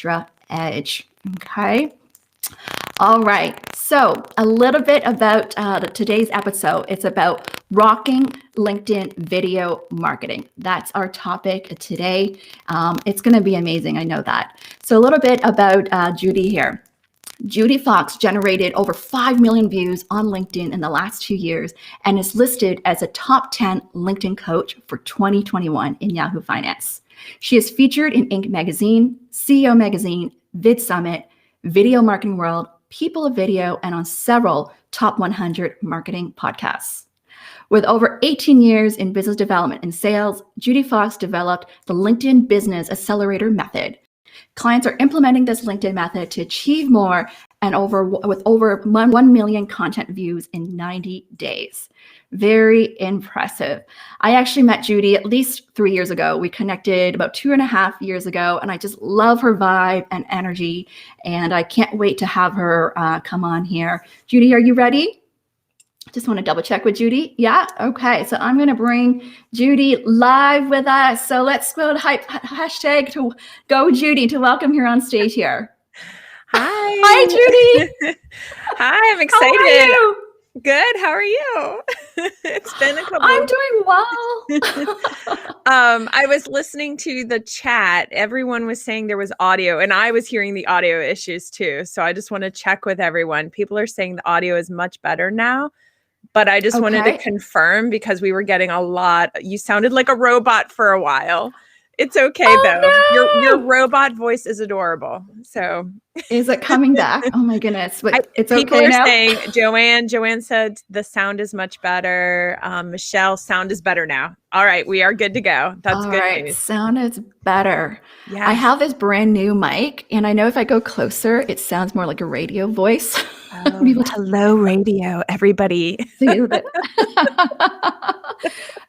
extra edge. Okay. All right. So a little bit about today's episode. It's about rocking LinkedIn video marketing. That's our topic today. It's going to be amazing. I know that. So a little bit about Judi here. Judi Fox generated over 5 million views on LinkedIn in the last 2 years and is listed as a top 10 LinkedIn coach for 2021 in Yahoo Finance. She is featured in Inc. Magazine, CEO Magazine, Vid Summit, Video Marketing World, People of Video, and on several top 100 marketing podcasts. With over 18 years in business development and sales, Judi Fox developed the LinkedIn Business Accelerator Method. Clients are implementing this LinkedIn method to achieve more and with over 1 million content views in 90 days. Very impressive. I actually met Judi at least 3 years ago. We connected about 2.5 years ago, and I just love her vibe and energy, and I can't wait to have her come on here. Judi, are you ready? Just want to double check with Judi. Yeah. Okay. So I'm going to bring Judi live with us. So let's go hashtag to go Judi to welcome her on stage here. Hi. Hi, Judi. Hi. I'm excited. How are you? Good. How are you? It's been a couple. I'm doing well. I was listening to the chat. Everyone was saying there was audio, and I was hearing the audio issues too. So I just want to check with everyone. People are saying the audio is much better now. But I just wanted to confirm because we were getting a lot. You sounded like a robot for a while. It's okay though. No. Your robot voice is adorable. So is it coming back? Oh my goodness. It's people okay are now? saying Joanne said the sound is much better. Michelle, sound is better now. All right, we are good to go. That's good news. Sound is better. Yes. I have this brand new mic, and I know if I go closer, it sounds more like a radio voice. Oh, hello, radio, everybody.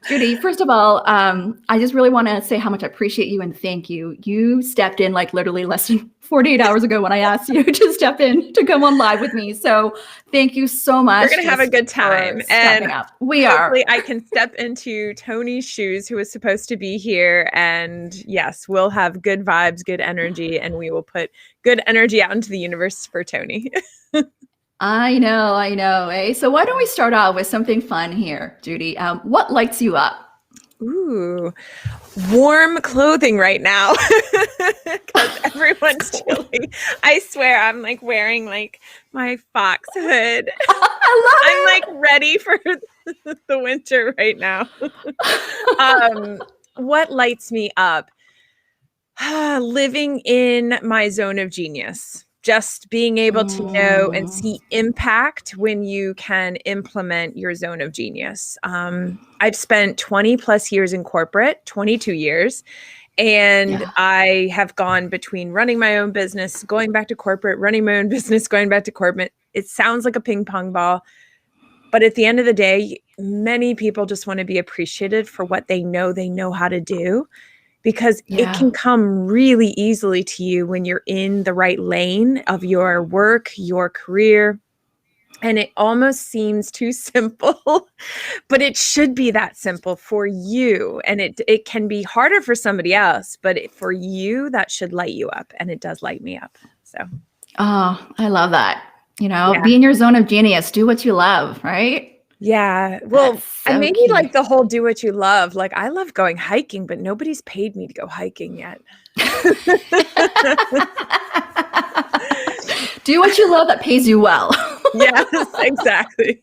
Judi, first of all, I just really want to say how much I appreciate you and thank you. You stepped in like literally less than 48 hours ago when I asked you to step in to come on live with me. So thank you so much. We're going to have a good time. And we are. I can step into Tony's shoes, who was supposed to be here. And yes, we'll have good vibes, good energy, and we will put good energy out into the universe for Tony. I know. Eh? So why don't we start off with something fun here, Judi? What lights you up? Ooh, warm clothing right now because everyone's chilly. I swear I'm like wearing like my fox hood. I'm like ready for the winter right now. What lights me up? Living in my zone of genius. Just being able to know and see impact when you can implement your zone of genius. I've spent 20 plus years in corporate, 22 years, and I have gone between running my own business, going back to corporate, running my own business, going back to corporate. It sounds like a ping pong ball, but at the end of the day, many people just want to be appreciated for what they know how to do. Because it can come really easily to you when you're in the right lane of your work, your career. And it almost seems too simple, but it should be that simple for you. And it can be harder for somebody else, but for you, that should light you up. And it does light me up. So. Oh, I love that. Be in your zone of genius. Do what you love, right? Yeah. Well, I maybe like the whole do what you love. Like I love going hiking, but nobody's paid me to go hiking yet. Do what you love that pays you well. Yes, exactly.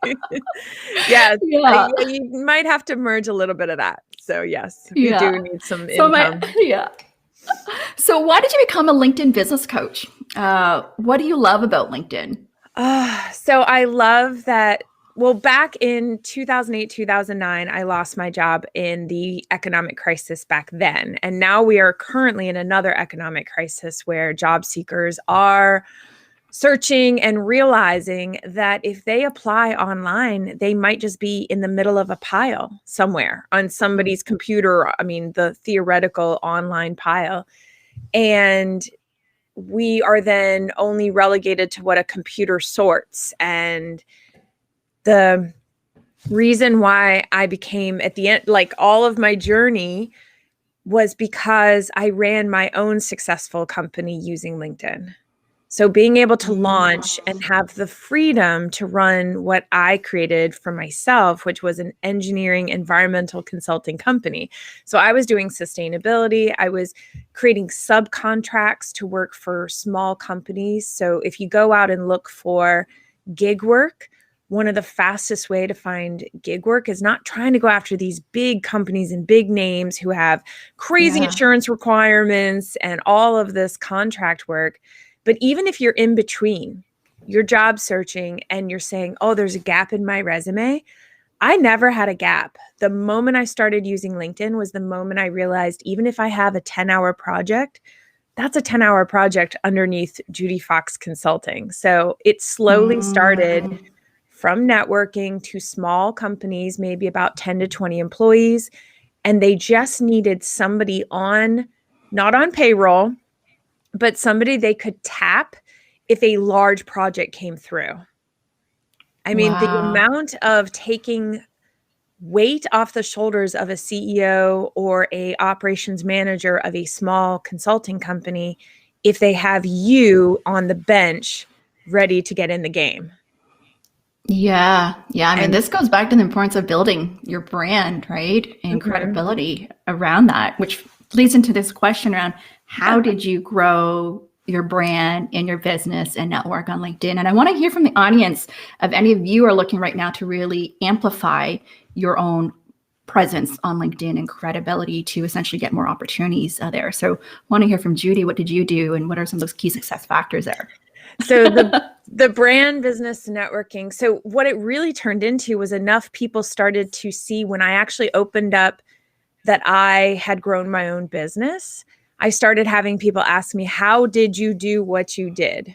Yes. Yeah. You might have to merge a little bit of that. So yes, you do need some income. So why did you become a LinkedIn business coach? What do you love about LinkedIn? So I love that. Well, back in 2008, 2009, I lost my job in the economic crisis back then. And now we are currently in another economic crisis where job seekers are searching and realizing that if they apply online, they might just be in the middle of a pile somewhere on somebody's computer. I mean, the theoretical online pile. And we are then only relegated to what a computer sorts. And the reason why I became at the end, like all of my journey was because I ran my own successful company using LinkedIn. So being able to launch and have the freedom to run what I created for myself, which was an engineering environmental consulting company. So I was doing sustainability. I was creating subcontracts to work for small companies. So if you go out and look for gig work, one of the fastest way to find gig work is not trying to go after these big companies and big names who have crazy insurance requirements and all of this contract work. But even if you're in between, you're job searching and you're saying, oh, there's a gap in my resume. I never had a gap. The moment I started using LinkedIn was the moment I realized even if I have a 10-hour project, that's a 10-hour project underneath Judi Fox Consulting. So it slowly started from networking to small companies, maybe about 10 to 20 employees. And they just needed somebody not on payroll, but somebody they could tap if a large project came through. I mean, the amount of taking weight off the shoulders of a CEO or a operations manager of a small consulting company if they have you on the bench ready to get in the game. Yeah. I mean, this goes back to the importance of building your brand, right? And credibility around that, which leads into this question around how did you grow your brand and your business and network on LinkedIn? And I want to hear from the audience if any of you are looking right now to really amplify your own presence on LinkedIn and credibility to essentially get more opportunities there. So I want to hear from Judi. What did you do? And what are some of those key success factors there? So the brand business networking. So what it really turned into was enough people started to see when I actually opened up that I had grown my own business. I started having people ask me, how did you do what you did?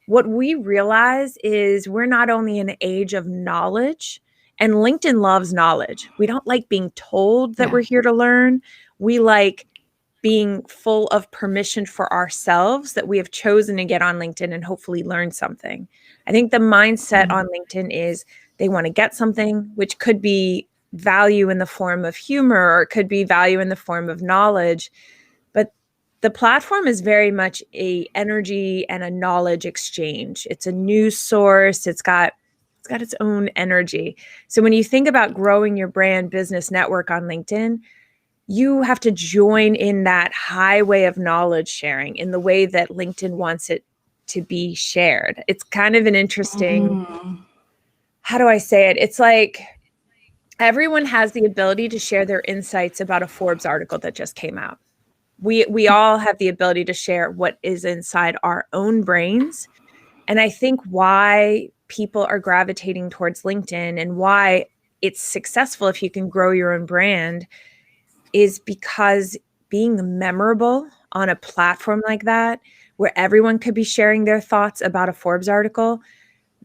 What we realize is we're not only in an age of knowledge, and LinkedIn loves knowledge. We don't like being told that we're here to learn. We like being full of permission for ourselves that we have chosen to get on LinkedIn and hopefully learn something. I think the mindset on LinkedIn is they want to get something, which could be value in the form of humor, or it could be value in the form of knowledge. But the platform is very much a energy and a knowledge exchange. It's a news source. It's got its own energy. So when you think about growing your brand business network on LinkedIn, you have to join in that highway of knowledge sharing in the way that LinkedIn wants it to be shared. It's kind of an interesting, how do I say it? It's like everyone has the ability to share their insights about a Forbes article that just came out. We all have the ability to share what is inside our own brains. And I think why people are gravitating towards LinkedIn and why it's successful if you can grow your own brand is because being memorable on a platform like that, where everyone could be sharing their thoughts about a Forbes article,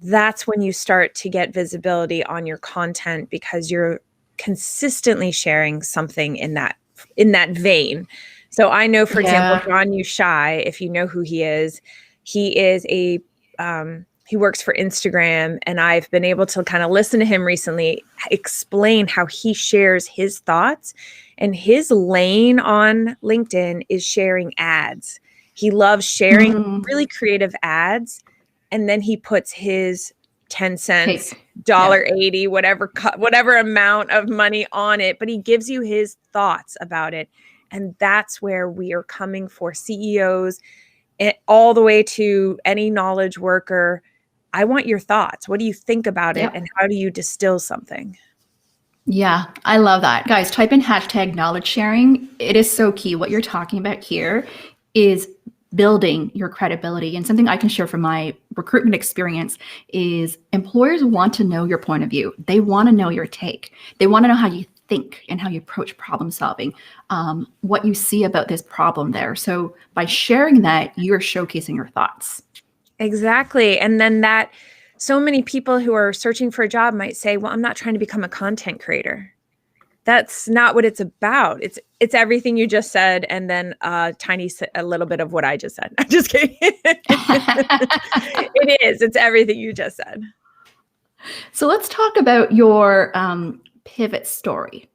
that's when you start to get visibility on your content because you're consistently sharing something in that vein. So I know, for example, John Ushai, if you know who he is he works for Instagram, and I've been able to kind of listen to him recently explain how he shares his thoughts. And his lane on LinkedIn is sharing ads. He loves sharing really creative ads. And then he puts his 10 cents, $1.80, whatever amount of money on it. But he gives you his thoughts about it. And that's where we are coming for CEOs, all the way to any knowledge worker. I want your thoughts. What do you think about it? And how do you distill something? Yeah, I love that. Guys, type in hashtag knowledge sharing. It is so key. What you're talking about here is building your credibility. And something I can share from my recruitment experience is employers want to know your point of view. They want to know your take. They want to know how you think and how you approach problem solving, what you see about this problem there. So by sharing that, you're showcasing your thoughts. Exactly. And then that so many people who are searching for a job might say, well, I'm not trying to become a content creator. That's not what it's about. It's everything you just said. And then a little bit of what I just said. I'm just kidding. It is. It's everything you just said. So let's talk about your pivot story.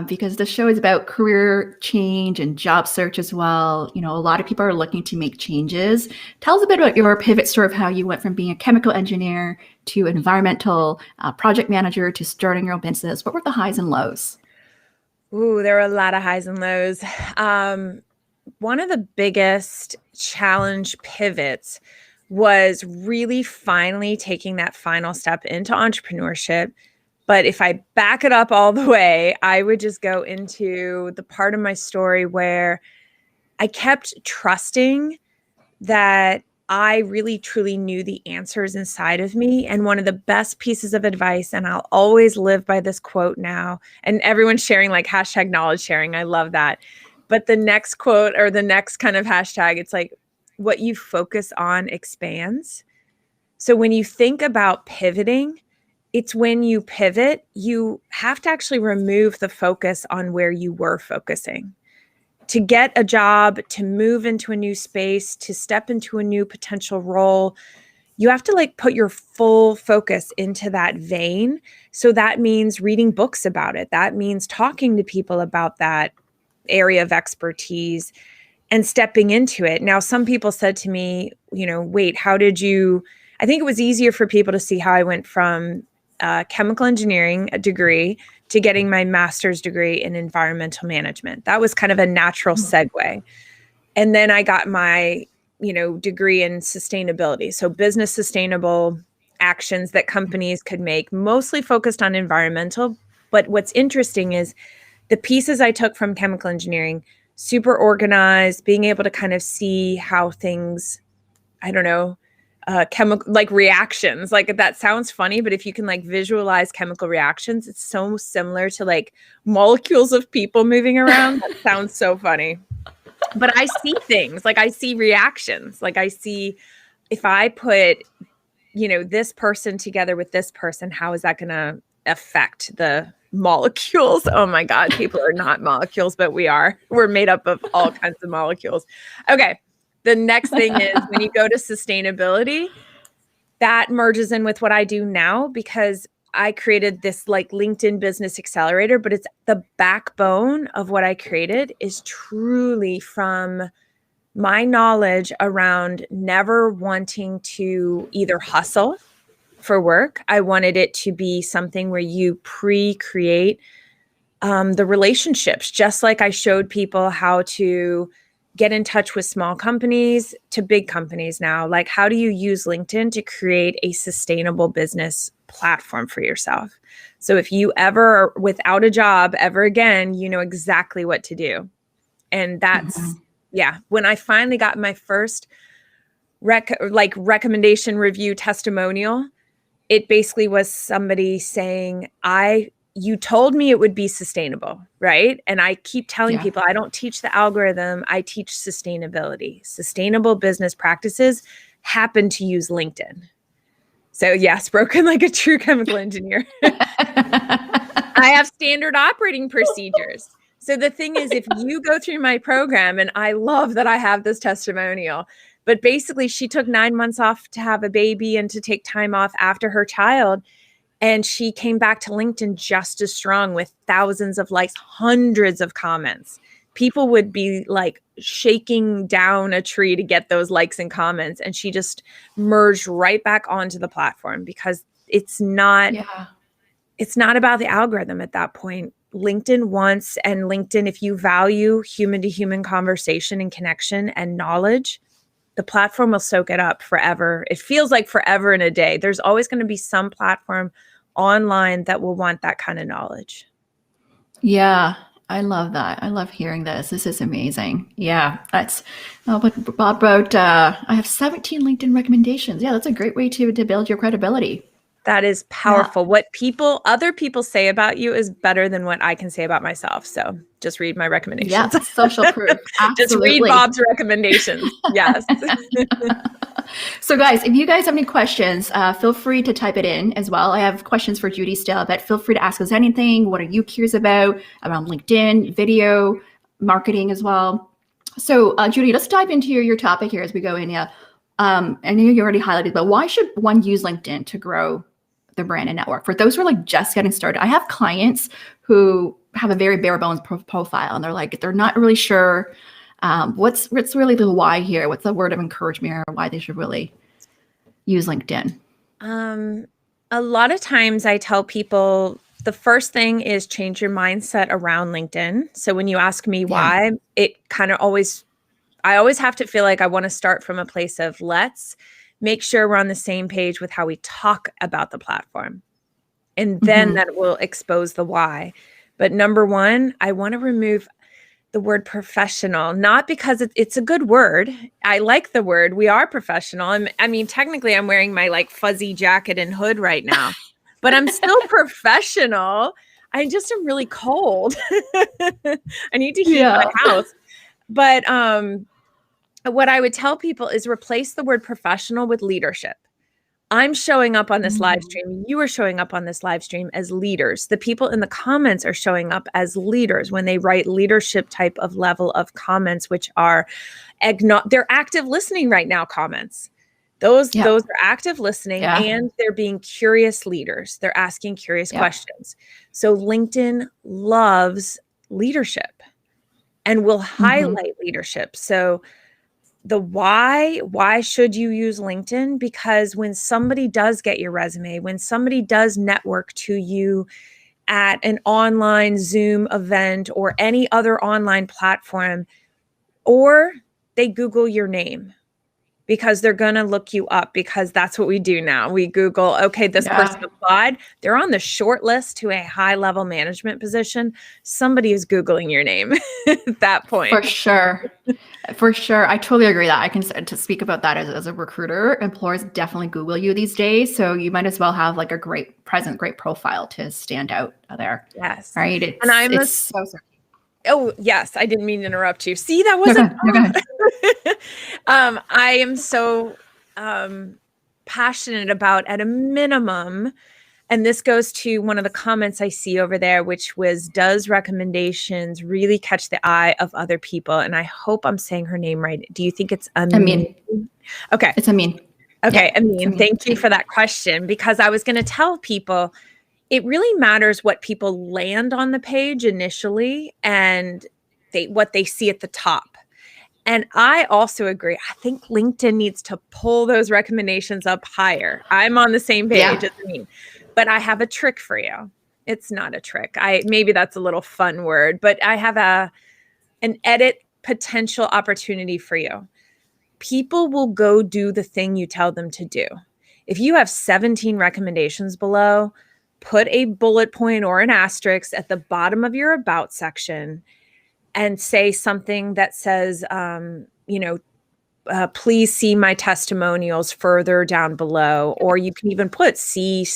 because the show is about career change and job search as well. You know, a lot of people are looking to make changes. Tell us a bit about your pivot story of how you went from being a chemical engineer to environmental project manager to starting your own business. What were the highs and lows? Ooh, there were a lot of highs and lows. One of the biggest challenge pivots was really finally taking that final step into entrepreneurship. But if I back it up all the way, I would just go into the part of my story where I kept trusting that I really truly knew the answers inside of me. And one of the best pieces of advice, and I'll always live by this quote now, and everyone's sharing like hashtag knowledge sharing. I love that. But the next quote or the next kind of hashtag, it's like what you focus on expands. So when you think about pivoting, it's when you pivot, you have to actually remove the focus on where you were focusing. To get a job, to move into a new space, to step into a new potential role, you have to like put your full focus into that vein. So that means reading books about it. That means talking to people about that area of expertise and stepping into it. Now, some people said to me, you know, wait, how did you? I think it was easier for people to see how I went from chemical engineering degree to getting my master's degree in environmental management. That was kind of a natural segue. And then I got my, degree in sustainability. So business sustainable actions that companies could make, mostly focused on environmental. But what's interesting is the pieces I took from chemical engineering, super organized, being able to kind of see how things, I don't know, chemical like reactions, like that sounds funny, but if you can like visualize chemical reactions, it's so similar to like molecules of people moving around. That sounds so funny. But I see things, like I see reactions, like I see if I put, this person together with this person, how is that going to affect the molecules? Oh my God, people are not molecules, but we are. We're made up of all kinds of molecules. Okay. The next thing is when you go to sustainability, that merges in with what I do now because I created this like LinkedIn Business Accelerator, but it's the backbone of what I created is truly from my knowledge around never wanting to either hustle for work. I wanted it to be something where you pre-create the relationships, just like I showed people how to get in touch with small companies to big companies now. Like, how do you use LinkedIn to create a sustainable business platform for yourself? So if you ever are without a job ever again, you know exactly what to do. And that's, when I finally got my first recommendation review testimonial, it basically was somebody saying, you told me it would be sustainable, right? And I keep telling people, I don't teach the algorithm, I teach sustainability. Sustainable business practices happen to use LinkedIn. So yes, broken like a true chemical engineer. I have standard operating procedures. So the thing is, if you go through my program, and I love that I have this testimonial, but basically she took 9 months off to have a baby and to take time off after her child. And she came back to LinkedIn just as strong with thousands of likes, hundreds of comments. People would be like shaking down a tree to get those likes and comments. And she just merged right back onto the platform because it's not about the algorithm at that point. LinkedIn, if you value human to human conversation and connection and knowledge, the platform will soak it up forever. It feels like forever and a day. There's always going to be some platform online that will want that kind of knowledge. Yeah, I love that. I love hearing this. This is amazing. Yeah, that's about I have 17 LinkedIn recommendations. Yeah, that's a great way to build your credibility. That is powerful. What other people say about you is better than what I can say about myself. So just read my recommendations. Yeah, social proof. Just read Bob's recommendations. Yes. So guys, if you guys have any questions, feel free to type it in as well. I have questions for Judi still, but feel free to ask us anything. What are you curious about around LinkedIn, video, marketing as well? So Judi, let's dive into your topic here as we go in. Yeah. I know you already highlighted, but why should one use LinkedIn to grow their brand and network. For those who are like just getting started, I have clients who have a very bare bones profile, and they're like, they're not really sure what's really the why here, what's the word of encouragement, or why they should really use LinkedIn. A lot of times I tell people the first thing is change your mindset around LinkedIn. So when you ask me why, it kind of I always have to feel like I want to start from a place of let's make sure we're on the same page with how we talk about the platform. And then that will expose the why. But number one, I want to remove the word professional, not because it's a good word. I like the word. We are professional. I mean, technically I'm wearing my like fuzzy jacket and hood right now, but I'm still professional. I just am really cold. I need to heat my house. But what I would tell people is replace the word professional with leadership. I'm showing up on this live stream. You are showing up on this live stream as leaders. The people in the comments are showing up as leaders when they write leadership type of level of comments, which are they're active listening right now comments. Those are active listening and they're being curious leaders. They're asking curious questions. So LinkedIn loves leadership and will highlight leadership. So the why should you use LinkedIn? Because when somebody does get your resume, when somebody does network to you at an online Zoom event or any other online platform, or they Google your name, because they're going to look you up, because that's what we do now. We Google, okay, this person applied. They're on the short list to a high level management position. Somebody is Googling your name at that point. For sure. For sure. I totally agree that I can to speak about that as a recruiter. Employers definitely Google you these days. So you might as well have like a great profile to stand out there. Yes. Right. Oh, yes. I didn't mean to interrupt you. See, that wasn't. I am so passionate about, at a minimum, and this goes to one of the comments I see over there, which was, does recommendations really catch the eye of other people? And I hope I'm saying her name right. Do you think it's Amin? Okay. It's Amin. Okay, yeah, Amin, thank you for that question, because I was going to tell people it really matters what people land on the page initially and what they see at the top. And I also agree. I think LinkedIn needs to pull those recommendations up higher. I'm on the same page as Amin, but I have a trick for you. It's not a trick. Maybe that's a little fun word, but I have an edit potential opportunity for you. People will go do the thing you tell them to do. If you have 17 recommendations below, put a bullet point or an asterisk at the bottom of your about section and say something that says, please see my testimonials further down below. Or you can even put see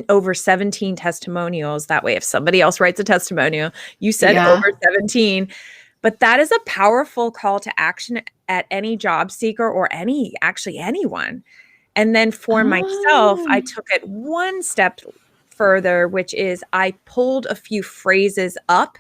over 17 testimonials. That way, if somebody else writes a testimonial, you said over 17. But that is a powerful call to action at any job seeker or anyone. And then for myself, I took it one step further, which is I pulled a few phrases up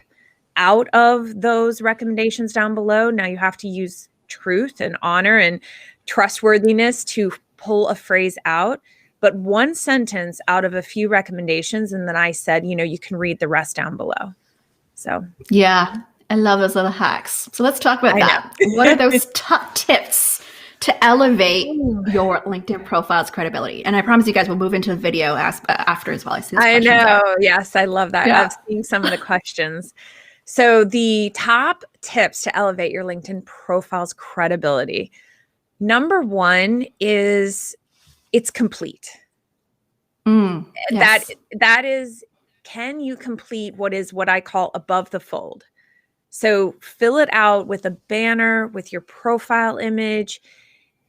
out of those recommendations down below. Now you have to use truth and honor and trustworthiness to pull a phrase out, but one sentence out of a few recommendations. And then I said, you can read the rest down below. So, yeah, I love those little hacks. So let's talk about that. What are those top tips to elevate your LinkedIn profile's credibility? And I promise you guys we'll move into the video after as well. I know. Yes, I love that. Yeah. I've seen some of the questions. So the top tips to elevate your LinkedIn profile's credibility. Number one is it's complete. Yes. That is, can you complete what I call above the fold? So fill it out with a banner, with your profile image.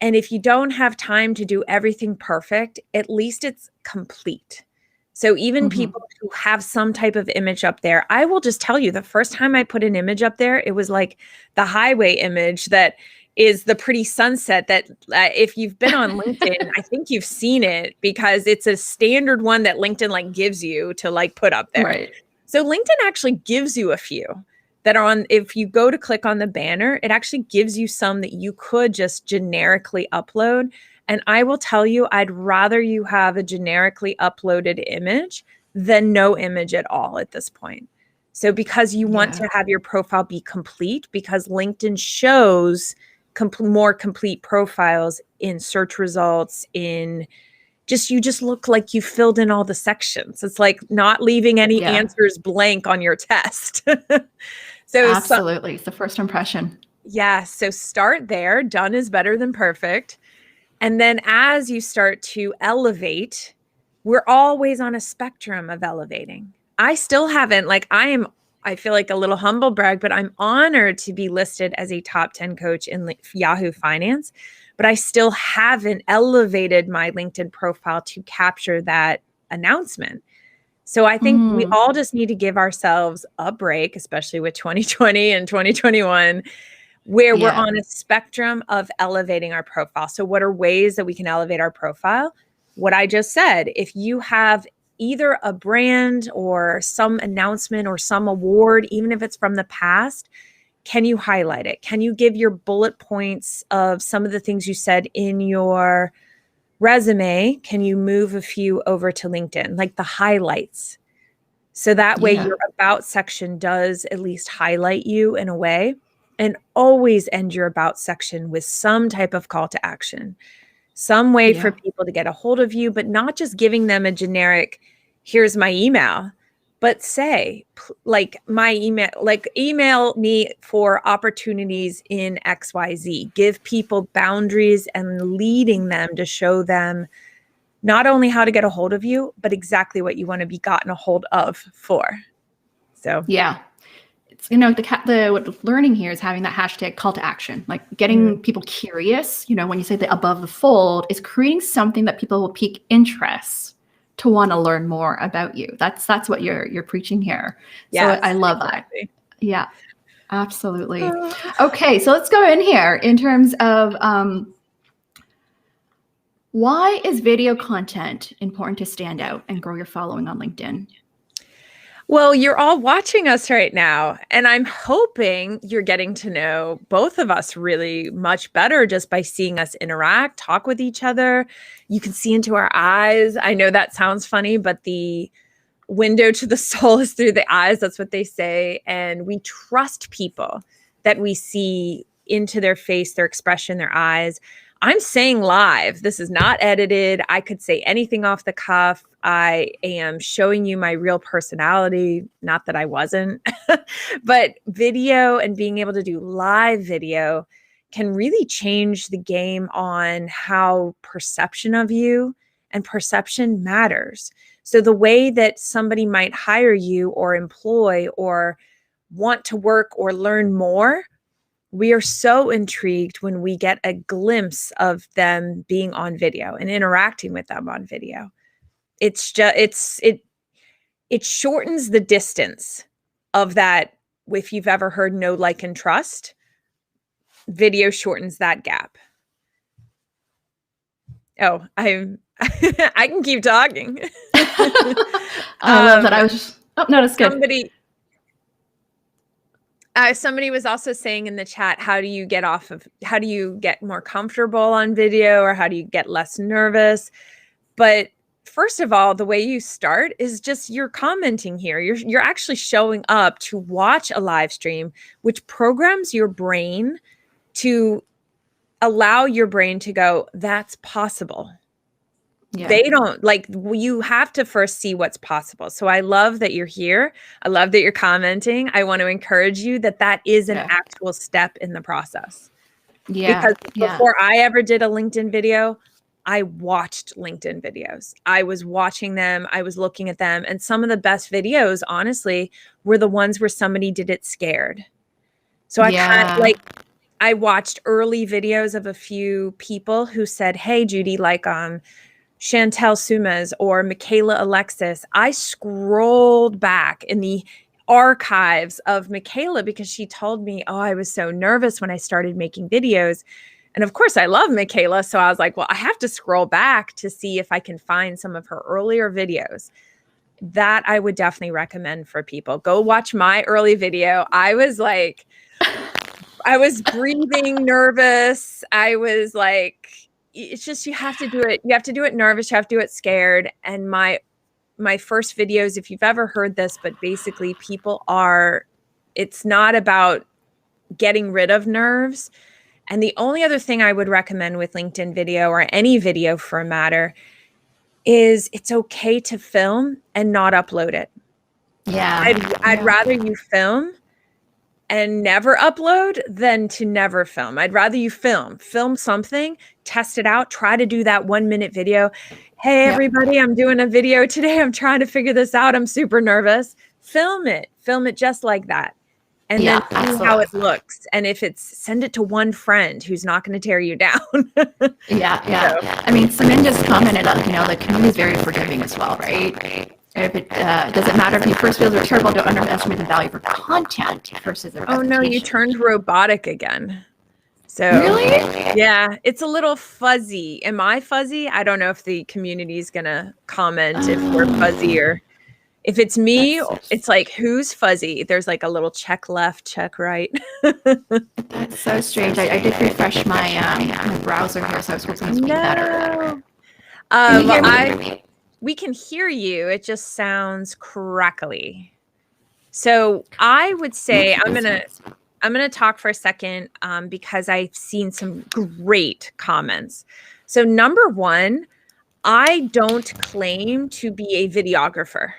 And if you don't have time to do everything perfect, at least it's complete. So even people who have some type of image up there, I will just tell you, the first time I put an image up there, it was like the highway image that is the pretty sunset that if you've been on LinkedIn, I think you've seen it, because it's a standard one that LinkedIn gives you to put up there. Right. So LinkedIn actually gives you a few that are on, if you go to click on the banner, it actually gives you some that you could just generically upload. And I will tell you, I'd rather you have a generically uploaded image than no image at all at this point. So because you want to have your profile be complete, because LinkedIn shows more complete profiles in search results, in just, you just look like you filled in all the sections. It's like not leaving any answers blank on your test. So absolutely. It's the first impression. Yeah. So start there. Done is better than perfect. And then as you start to elevate, we're always on a spectrum of elevating. I still haven't, I feel like a little humble brag, but I'm honored to be listed as a top 10 coach in Yahoo Finance, but I still haven't elevated my LinkedIn profile to capture that announcement. So I think we all just need to give ourselves a break, especially with 2020 and 2021, where we're on a spectrum of elevating our profile. So what are ways that we can elevate our profile? What I just said, if you have either a brand or some announcement or some award, even if it's from the past, can you highlight it? Can you give your bullet points of some of the things you said in your resume? Can you move a few over to LinkedIn, like the highlights? So that way your about section does at least highlight you in a way. And always end your about section with some type of call to action, some way for people to get a hold of you, but not just giving them a generic, here's my email, but say like my email, like email me for opportunities in XYZ. Give people boundaries and leading them to show them not only how to get a hold of you, but exactly what you want to be gotten a hold of for. So it's, what learning here is having that hashtag call to action, like getting people curious. When you say the above the fold, is creating something that people will pique interest to want to learn more about you. That's what you're preaching here. So I love that. Yeah, absolutely. Okay, so let's go in here in terms of why is video content important to stand out and grow your following on LinkedIn? Well, you're all watching us right now, and I'm hoping you're getting to know both of us really much better just by seeing us interact, talk with each other. You can see into our eyes. I know that sounds funny, but the window to the soul is through the eyes. That's what they say. And we trust people that we see into their face, their expression, their eyes. I'm saying live. This is not edited. I could say anything off the cuff. I am showing you my real personality. Not that I wasn't, but video and being able to do live video can really change the game on how perception of you, and perception matters. So the way that somebody might hire you or employ or want to work or learn more, we are so intrigued when we get a glimpse of them being on video and interacting with them on video. It's just, it shortens the distance of that. If you've ever heard know, like, and trust, video shortens that gap. Oh, I can keep talking. I love that. I was just, no, that's good. Somebody was also saying in the chat, how do you get more comfortable on video, or how do you get less nervous? But first of all, the way you start is just you're commenting here. You're actually showing up to watch a live stream, which programs your brain to allow your brain to go, that's possible. They don't, like, you have to first see what's possible. So I love that you're here. I love that you're commenting. I want to encourage you that is an actual step in the process. Because before I ever did a LinkedIn video, I watched LinkedIn videos. I was watching them. I was looking at them. And some of the best videos, honestly, were the ones where somebody did it scared. So I watched early videos of a few people who said, hey, Judi, like Chantel Sumas or Michaela Alexis. I scrolled back in the archives of Michaela because she told me, oh, I was so nervous when I started making videos. And of course, I love Michaela. So I was like, well, I have to scroll back to see if I can find some of her earlier videos. that I would definitely recommend for people. Go watch my early video. I was like, I was breathing nervous. I was like, it's just, you have to do it. You have to do it nervous. You have to do it scared. And my first videos, if you've ever heard this, but basically it's not about getting rid of nerves. And the only other thing I would recommend with LinkedIn video, or any video for a matter, is it's okay to film and not upload it. Yeah. I'd rather you film and never upload than to never film. I'd rather you film something, test it out, try to do that 1-minute video. Hey, everybody, I'm doing a video today. I'm trying to figure this out. I'm super nervous. Film it just like that. And then see how it looks. And if send it to one friend who's not going to tear you down. Yeah. I mean, Samin just commented on, the community is very forgiving as well, right? If it doesn't matter if your first videos are terrible, don't underestimate the value for content versus the reputation. Oh no, you turned robotic again. So really? Yeah, it's a little fuzzy. Am I fuzzy? I don't know if the community is gonna comment if we're fuzzy, or if it's me. It's like, who's fuzzy? There's like a little check left, check right. That's so strange. I did refresh my browser here, so I was hoping this would be better. We can hear you. It just sounds crackly. So I would say I'm gonna talk for a second because I've seen some great comments. So number one, I don't claim to be a videographer.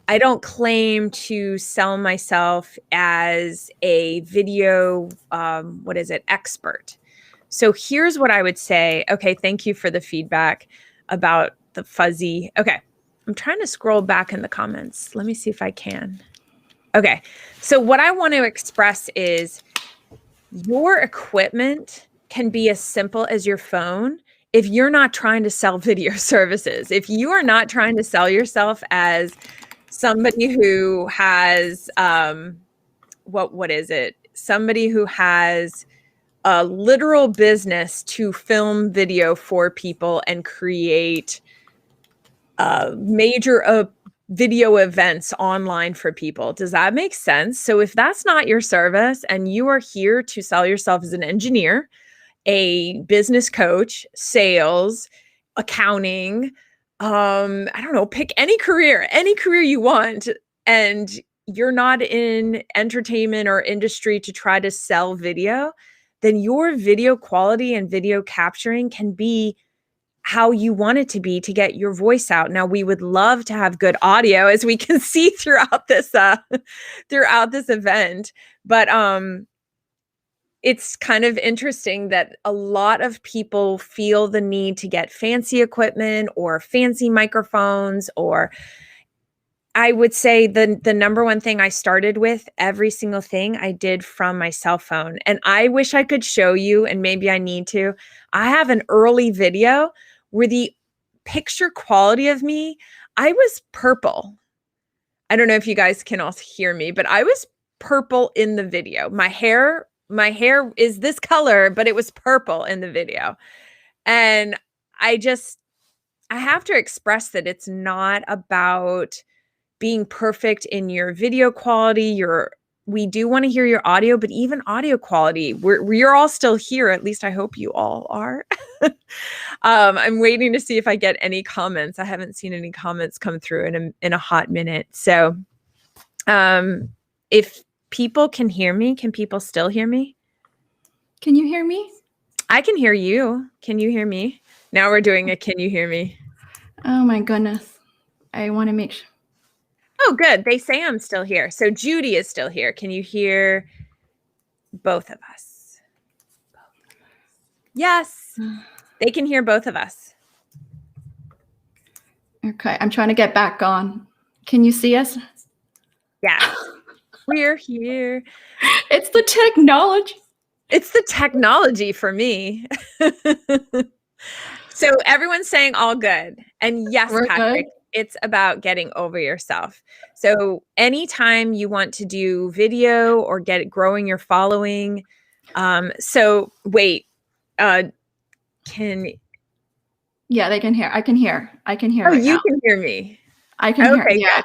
I don't claim to sell myself as a video, expert. So here's what I would say. Okay, thank you for the feedback about the fuzzy. Okay, I'm trying to scroll back in the comments. Let me see if I can. Okay, so what I want to express is your equipment can be as simple as your phone if you're not trying to sell video services. If you are not trying to sell yourself as somebody who has, somebody who has a literal business to film video for people and create major video events online for people. Does that make sense? So if that's not your service and you are here to sell yourself as an engineer, a business coach, sales, accounting, I don't know, pick any career you want, and you're not in entertainment or industry to try to sell video, then your video quality and video capturing can be how you want it to be to get your voice out. Now, we would love to have good audio, as we can see throughout this event, but it's kind of interesting that a lot of people feel the need to get fancy equipment or fancy microphones, or I would say the number one thing I started with, every single thing I did from my cell phone. And I wish I could show you, and maybe I need to. I have an early video where the picture quality of me, I was purple. I don't know if you guys can also hear me, but I was purple in the video. My hair is this color, but it was purple in the video. And I have to express that it's not about being perfect in your video quality. We do want to hear your audio, but even audio quality, you're all still here. At least I hope you all are. I'm waiting to see if I get any comments. I haven't seen any comments come through in a hot minute. So if people can hear me, can people still hear me? Can you hear me? I can hear you. Can you hear me? Now we're doing a can you hear me? Oh my goodness. I want to make sure. Oh, good. They say I'm still here. So Judi is still here. Can you hear both of us? Yes, they can hear both of us. Okay, I'm trying to get back on. Can you see us? Yeah, we're here. It's the technology. It's the technology for me. So everyone's saying all good. And yes, We're Patrick, good. it's about getting over yourself. So anytime you want to do video or growing your following. So wait, Yeah, they can hear. I can hear. Oh, right you now. can hear me. I can hear. Okay, Yeah,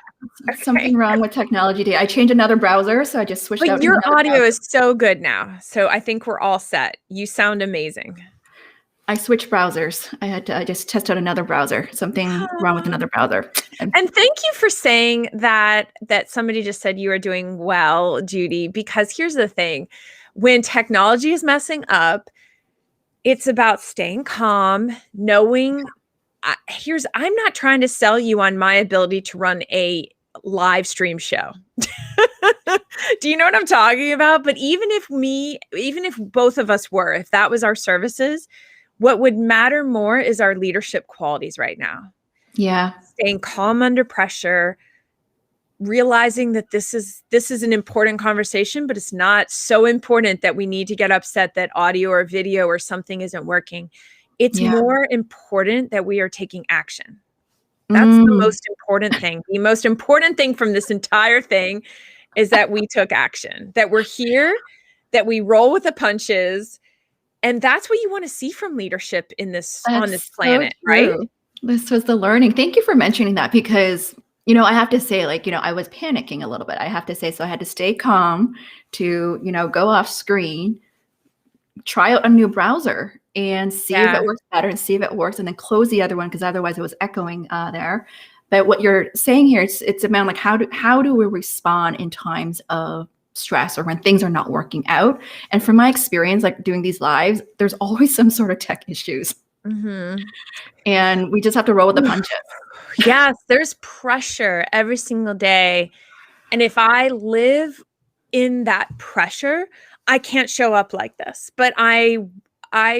good. something Okay. wrong with technology today. I changed another browser, so I just switched But out to your another audio browser. is so good now. So I think we're all set. You sound amazing. I switched browsers. I just test out another browser. Something wrong with another browser. And thank you for saying that somebody just said you are doing well, Judi, because here's the thing. When technology is messing up, it's about staying calm, knowing I'm not trying to sell you on my ability to run a live stream show. Do you know what I'm talking about? But even if both of us were, if that was our services, what would matter more is our leadership qualities right now. Yeah. Staying calm under pressure, realizing that this is an important conversation, but it's not so important that we need to get upset that audio or video or something isn't working. It's Yeah. more important that we are taking action. That's the most important thing. The most important thing from this entire thing is that we took action, that we're here, that we roll with the punches. And that's what you want to see from leadership on this That's so planet, right? true. This was the learning. Thank you for mentioning that because, I have to say, like, I was panicking a little bit. I have to say, so I had to stay calm to, go off screen, try out a new browser and see if it Yeah. works better and see if it works and then close the other one because otherwise it was echoing there. But what you're saying here, it's about like how do we respond in times of stress or when things are not working out? And from my experience, like doing these lives, there's always some sort of tech issues. Mm-hmm. And we just have to roll with the punches. Yes, there's pressure every single day. And if I live in that pressure, I can't show up like this. But I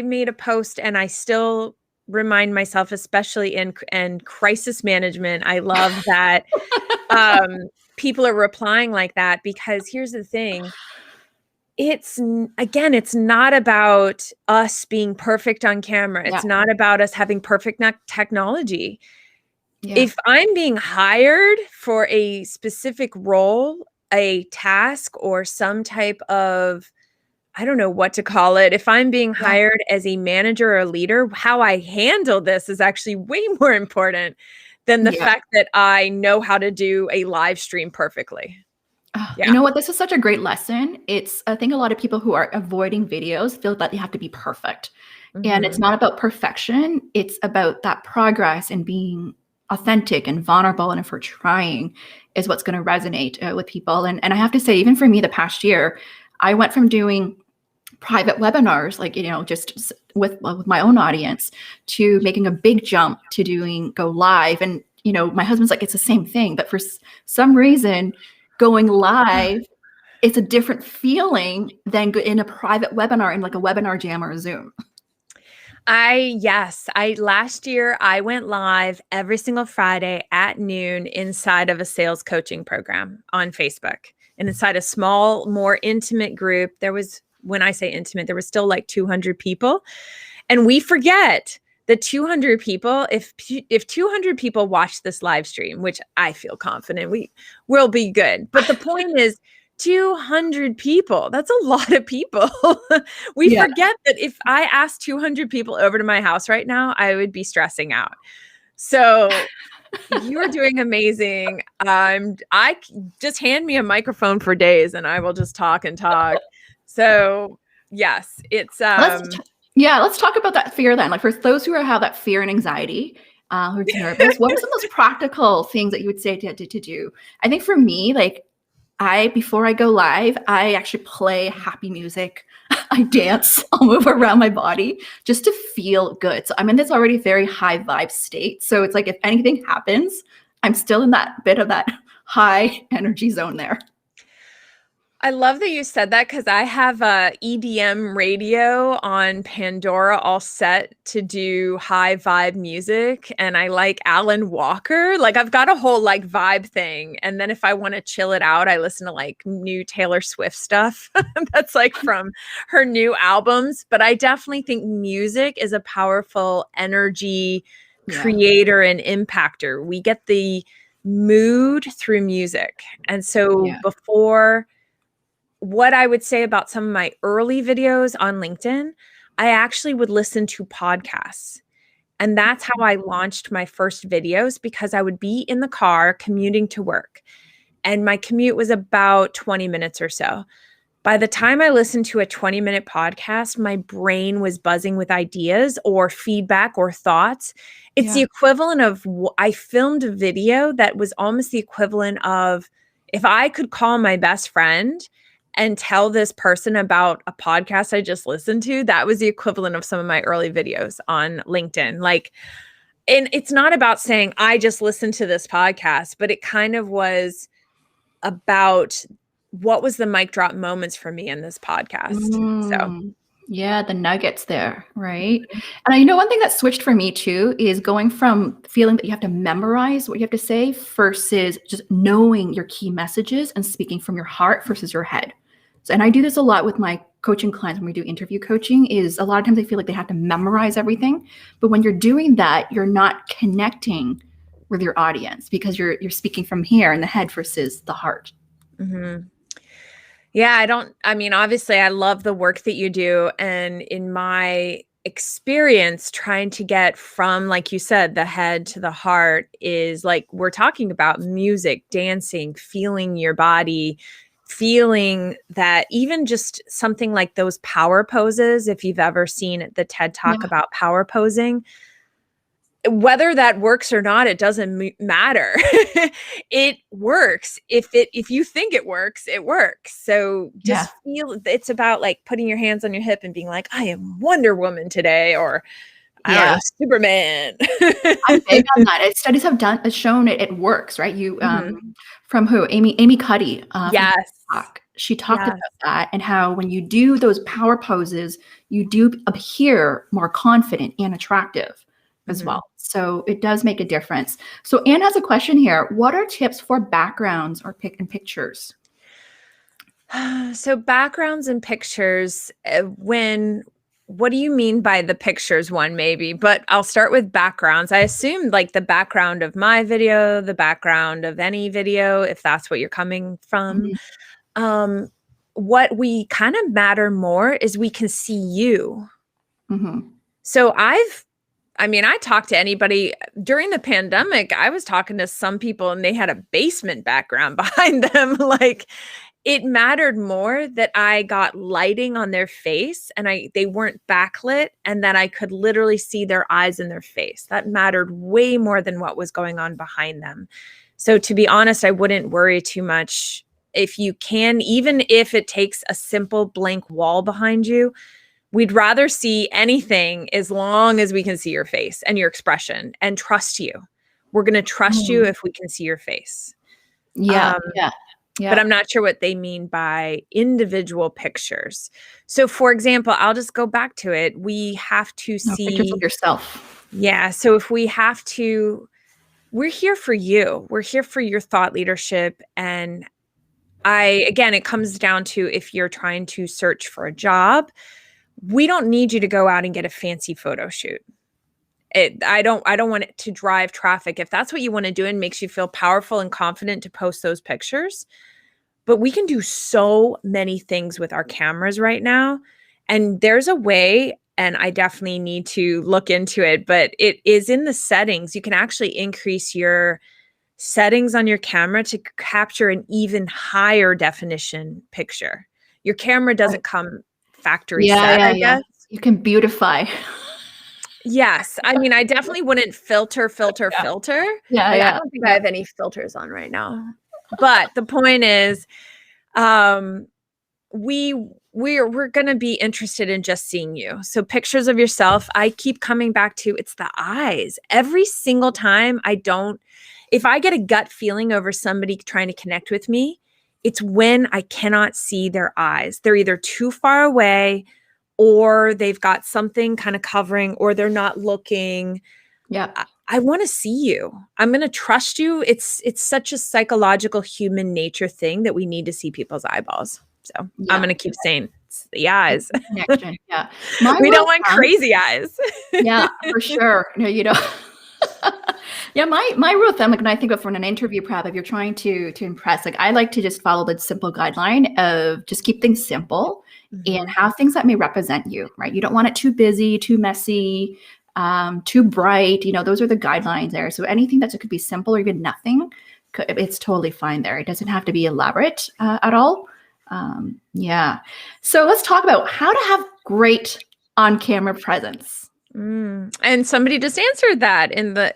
made a post and I still remind myself, especially in crisis management, I love that people are replying like that because here's the thing. It's not about us being perfect on camera. Yeah. It's not about us having perfect technology. Yeah. If I'm being hired for a specific role, a task, or some type of, I don't know what to call it. If I'm being Yeah. hired as a manager or a leader, how I handle this is actually way more important than the Yeah. fact that I know how to do a live stream perfectly. You Yeah. know what? This is such a great lesson. I think a lot of people who are avoiding videos feel that they have to be perfect. And it's Mhm. not about perfection. It's about that progress and being authentic and vulnerable. And if we're trying, is what's going to resonate with people. And I have to say, even for me, the past year, I went from doing private webinars, like, just with my own audience, to making a big jump to doing go live. And, my husband's like, it's the same thing. But for some reason, going live, it's a different feeling than in a private webinar in like a webinar jam or a Zoom. Last year I went live every single Friday at noon inside of a sales coaching program on Facebook and inside a small, more intimate group. When I say intimate, there was still like 200 people. And we forget the 200 people, if 200 people watch this live stream, which I feel confident we will be good. But the point is 200 people, that's a lot of people. We Yeah. forget that if I asked 200 people over to my house right now, I would be stressing out. So you're doing amazing. I just hand me a microphone for days and I will just talk and talk. So yes, it's Let's talk about that fear then. Like for those who have that fear and anxiety, who's nervous, what are some of those practical things that you would say to do? I think for me, like before I go live, I actually play happy music. I dance, I'll move around my body just to feel good. So I'm in this already very high vibe state. So it's like if anything happens, I'm still in that bit of that high energy zone there. I love that you said that because I have a EDM radio on Pandora all set to do high vibe music. And I like Alan Walker. Like I've got a whole like vibe thing. And then if I want to chill it out, I listen to like new Taylor Swift stuff. That's like from her new albums. But I definitely think music is a powerful energy creator and impactor. We get the mood through music. And so before, what I would say about some of my early videos on LinkedIn, I actually would listen to podcasts. And that's how I launched my first videos, because I would be in the car commuting to work. And my commute was about 20 minutes or so. By the time I listened to a 20-minute podcast, my brain was buzzing with ideas or feedback or thoughts. It's the equivalent of, I filmed a video that was almost the equivalent of, if I could call my best friend and tell this person about a podcast I just listened to, that was the equivalent of some of my early videos on LinkedIn. Like, and it's not about saying I just listened to this podcast, but it kind of was about what was the mic drop moments for me in this podcast. So Yeah, the nuggets there, right? And one thing that switched for me too is going from feeling that you have to memorize what you have to say versus just knowing your key messages and speaking from your heart versus your head. So, and I do this a lot with my coaching clients when we do interview coaching, is a lot of times they feel like they have to memorize everything. But when you're doing that, you're not connecting with your audience because you're speaking from here in the head versus the heart. Mm-hmm. Yeah, obviously I love the work that you do. And in my experience, trying to get from, like you said, the head to the heart is like, we're talking about music, dancing, feeling your body, feeling that even just something like those power poses, if you've ever seen the TED Talk about power posing, whether that works or not, it doesn't matter. It works. If you think it works, it works. So just feel, it's about like putting your hands on your hip and being like, I am Wonder Woman today, or I don't know, Superman. I'm big on that. Studies have shown it works, right? You from who? Amy Cuddy. Yes. She talked about that and how when you do those power poses, you do appear more confident and attractive as well. So it does make a difference. So Anne has a question here. What are tips for backgrounds or pictures? So backgrounds and pictures, what do you mean by the pictures one, maybe? But I'll start with backgrounds. I assume like the background of my video, the background of any video, if that's what you're coming from. What we kind of matter more is we can see you. So I talked to anybody during the pandemic. I was talking to some people and they had a basement background behind them. Like, it mattered more that I got lighting on their face and they weren't backlit and that I could literally see their eyes and their face. That mattered way more than what was going on behind them. So to be honest, I wouldn't worry too much. If you can, even if it takes a simple blank wall behind you, we'd rather see anything as long as we can see your face and your expression and trust you. We're going to trust you if we can see your face. Yeah. But I'm not sure what they mean by individual pictures. So for example, I'll just go back to it. We have to see pictures of yourself. Yeah. So if we have to, we're here for you. We're here for your thought leadership. And again, it comes down to, if you're trying to search for a job, we don't need you to go out and get a fancy photo shoot. I don't want it to drive traffic. If that's what you want to do and makes you feel powerful and confident to post those pictures, but we can do so many things with our cameras right now. And there's a way, and I definitely need to look into it, but it is in the settings. You can actually increase your settings on your camera to capture an even higher definition picture. Your camera doesn't come factory set, I guess. You can beautify. Yes. I definitely wouldn't filter. Yeah. I don't think I have any filters on right now. But the point is, we're going to be interested in just seeing you. So pictures of yourself, I keep coming back to, it's the eyes. Every single time if I get a gut feeling over somebody trying to connect with me, it's when I cannot see their eyes. They're either too far away, or they've got something kind of covering, or they're not looking. Yeah. I want to see you. I'm going to trust you. It's such a psychological human nature thing that we need to see people's eyeballs. So I'm going to keep saying it's the eyes. Connection. Yeah. We don't want crazy eyes. Yeah, for sure. No, you don't. Yeah, my rule of thumb, like when I think of from an interview prep, if you're trying to impress, like I like to just follow the simple guideline of just keep things simple and have things that may represent you, right? You don't want it too busy, too messy. too bright. Those are the guidelines there. So anything that could be simple or even nothing, it's totally fine there. It doesn't have to be elaborate at all. Yeah. So let's talk about how to have great on-camera presence. And somebody just answered that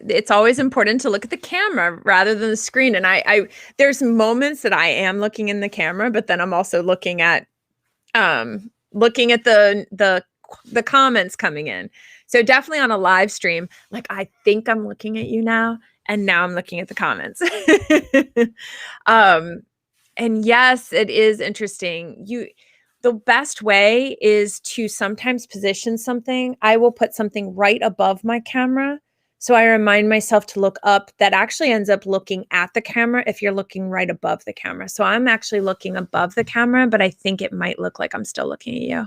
it's always important to look at the camera rather than the screen. And I there's moments that I am looking in the camera, but then I'm also looking at the comments coming in. So definitely on a live stream, like I think I'm looking at you now, and now I'm looking at the comments. And yes, it is interesting. The best way is to sometimes position something. I will put something right above my camera. So I remind myself to look up. That actually ends up looking at the camera if you're looking right above the camera. So I'm actually looking above the camera, but I think it might look like I'm still looking at you.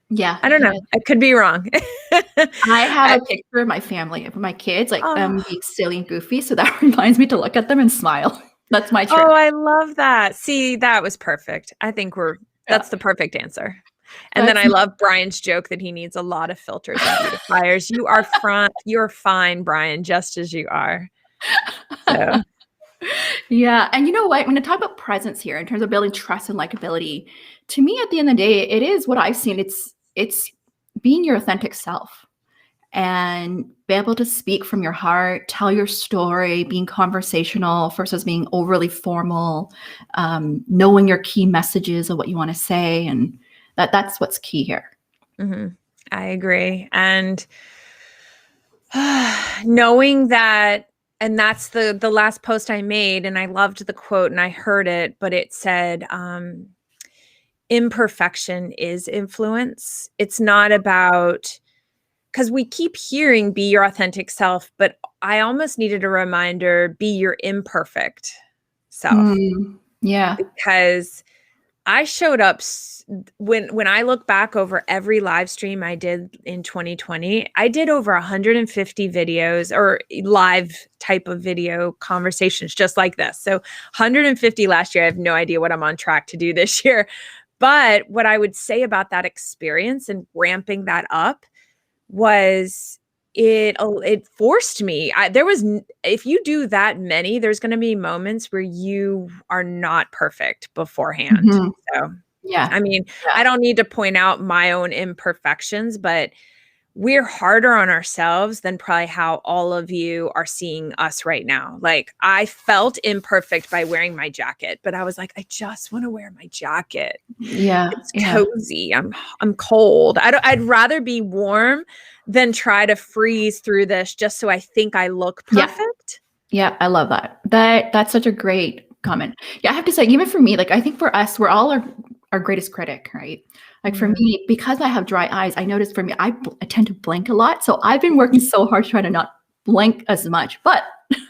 Yeah. I don't know. I could be wrong. I have a picture of my family, of my kids, like them being silly and goofy. So that reminds me to look at them and smile. That's my trick. Oh, I love that. See, that was perfect. I think that's the perfect answer. And then I love Brian's joke that he needs a lot of filters and beautifiers. You're fine, Brian, just as you are. So. Yeah. And you know what? When I talk about presence here in terms of building trust and likability, to me, at the end of the day, it is what I've seen. It's being your authentic self and be able to speak from your heart, tell your story, being conversational versus being overly formal, knowing your key messages of what you want to say. And that's what's key here. Mm-hmm. I agree. And knowing that, and that's the last post I made, and I loved the quote and I heard it, but it said, imperfection is influence. It's not about, because we keep hearing be your authentic self, but I almost needed a reminder, be your imperfect self. Yeah. Because I showed up when I look back over every live stream I did in 2020, I did over 150 videos or live type of video conversations just like this. So 150 last year. I have no idea what I'm on track to do this year. But what I would say about that experience and ramping that up was it forced me. If you do that many, there's going to be moments where you are not perfect beforehand. Mm-hmm. So, yeah, I mean, I don't need to point out my own imperfections, but we're harder on ourselves than probably how all of you are seeing us right now. Like I felt imperfect by wearing my jacket, but I was like, I just want to wear my jacket. Yeah. It's cozy. I'm cold. I'd rather be warm than try to freeze through this just so I think I look perfect. Yeah, I love that. That's such a great comment. Yeah, I have to say, even for me, like I think for us, we're all our greatest critic, right? Like for me, because I have dry eyes, I notice for me, I tend to blink a lot. So I've been working so hard trying to not blink as much, but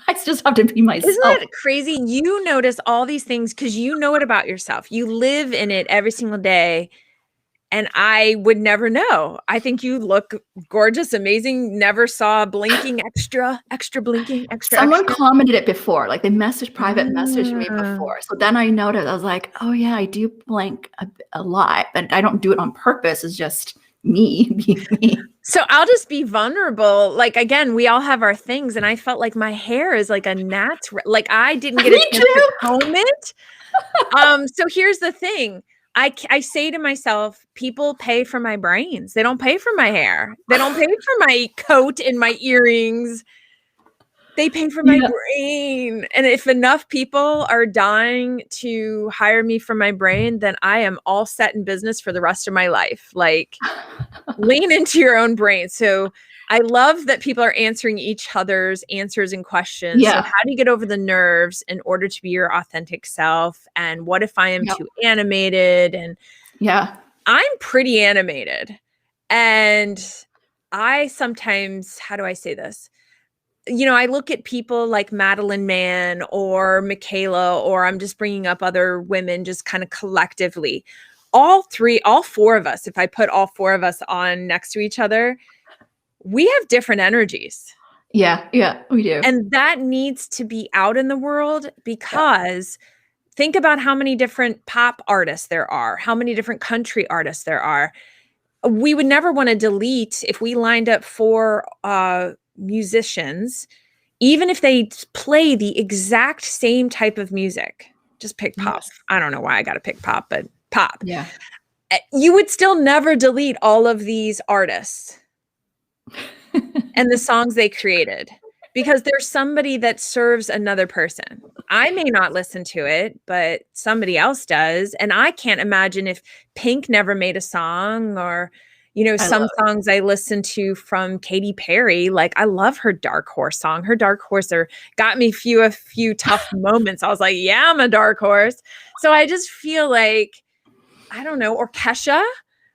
I just have to be myself. Isn't that crazy? You notice all these things because you know it about yourself. You live in it every single day. And I would never know. I think you look gorgeous, amazing. Never saw blinking, extra blinking, extra. Someone commented it before, like they private messaged me before. So then I noticed, I was like, oh yeah, I do blink a lot, but I don't do it on purpose. It's just me being me. So I'll just be vulnerable. Like, again, we all have our things. And I felt like my hair is like a gnat's, like I didn't get a chance to comb it. So here's the thing. I say to myself, people pay for my brains. They don't pay for my hair. They don't pay for my coat and my earrings. They pay for my brain. And if enough people are dying to hire me for my brain, then I am all set in business for the rest of my life. Like, lean into your own brain. So I love that people are answering each other's answers and questions. Yeah. So how do you get over the nerves in order to be your authentic self? And what if I am too animated? And I'm pretty animated. And I sometimes, how do I say this? You know, I look at people like Madeline Mann or Michaela, or I'm just bringing up other women just kind of collectively. All four of us, if I put all four of us on next to each other, we have different energies. Yeah, we do. And that needs to be out in the world because think about how many different pop artists there are, how many different country artists there are. we would never want to delete if we lined up 4 musicians, even if they play the exact same type of music. Just pick pop. Yes. I don't know why I got to pick pop, but pop. Yeah. You would still never delete all of these artists and the songs they created, because there's somebody that serves another person. I may not listen to it, but somebody else does. And I can't imagine if Pink never made a song, or, you know, some songs I listen to from Katy Perry. Like, I love her Dark Horse song. Her Dark Horse got me a few tough moments. I was like, yeah, I'm a dark horse. So I just feel like, I don't know, or Kesha.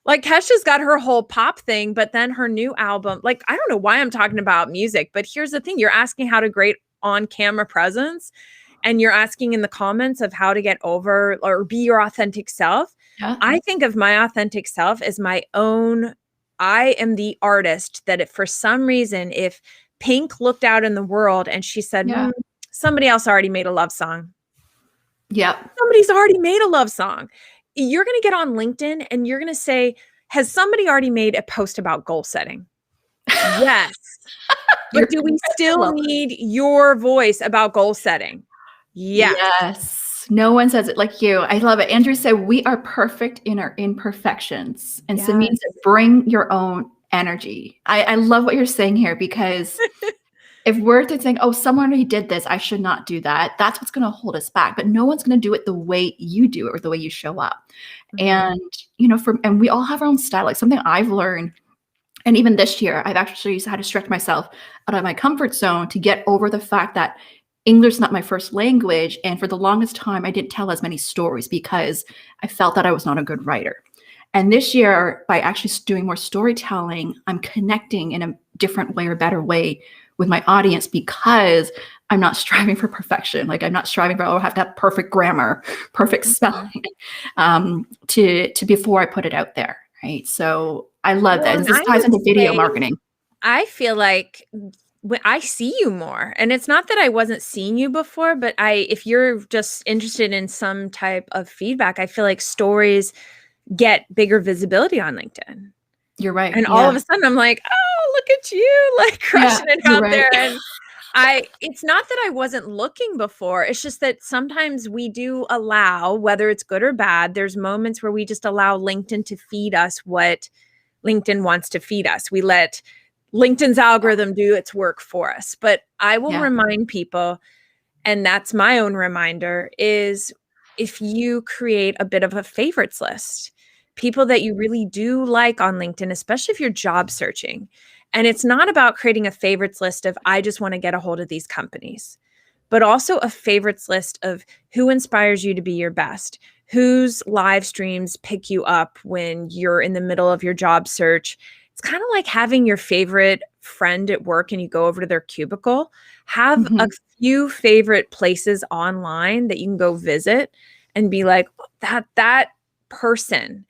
Like, Kesha's got her whole pop thing, but then her new album, like, I don't know why I'm talking about music, but here's the thing. You're asking how to great on-camera presence, and you're asking in the comments of how to get over or be your authentic self. Yeah. I think of my authentic self as my own. I am the artist that if for some reason, if Pink looked out in the world and she said, somebody else already made a love song. Yeah. Somebody's already made a love song. You're going to get on LinkedIn and you're going to say, has somebody already made a post about goal setting? Yes. But do we still need your voice about goal setting? Yes. Yes. No one says it like you. I love it. Andrew said, we are perfect in our imperfections. And so it means to bring your own energy. I love what you're saying here, because if we're saying, oh, someone already did this, I should not do that, that's what's going to hold us back. But no one's going to do it the way you do it or the way you show up. And, you know, and we all have our own style. Like, something I've learned, and even this year, I've actually had to stretch myself out of my comfort zone to get over the fact that English is not my first language. And for the longest time, I didn't tell as many stories because I felt that I was not a good writer. And this year, by actually doing more storytelling, I'm connecting in a different way or better way with my audience, because I'm not striving for perfection. Like, I'm not striving for, oh, I have to have perfect grammar, perfect spelling, to before I put it out there. Right. So I love that. This ties into video marketing. I feel like when I see you more, and it's not that I wasn't seeing you before, but if you're just interested in some type of feedback, I feel like stories get bigger visibility on LinkedIn. You're right. And all of a sudden I'm like, oh, look at you, like, crushing it out there. And it's not that I wasn't looking before. It's just that sometimes we do allow, whether it's good or bad, there's moments where we just allow LinkedIn to feed us what LinkedIn wants to feed us. We let LinkedIn's algorithm do its work for us. But I will remind people, and that's my own reminder, is if you create a bit of a favorites list, people that you really do like on LinkedIn, especially if you're job searching. And it's not about creating a favorites list of, I just want to get a hold of these companies, but also a favorites list of who inspires you to be your best, whose live streams pick you up when you're in the middle of your job search. It's kind of like having your favorite friend at work and you go over to their cubicle. Have a few favorite places online that you can go visit and be like, that person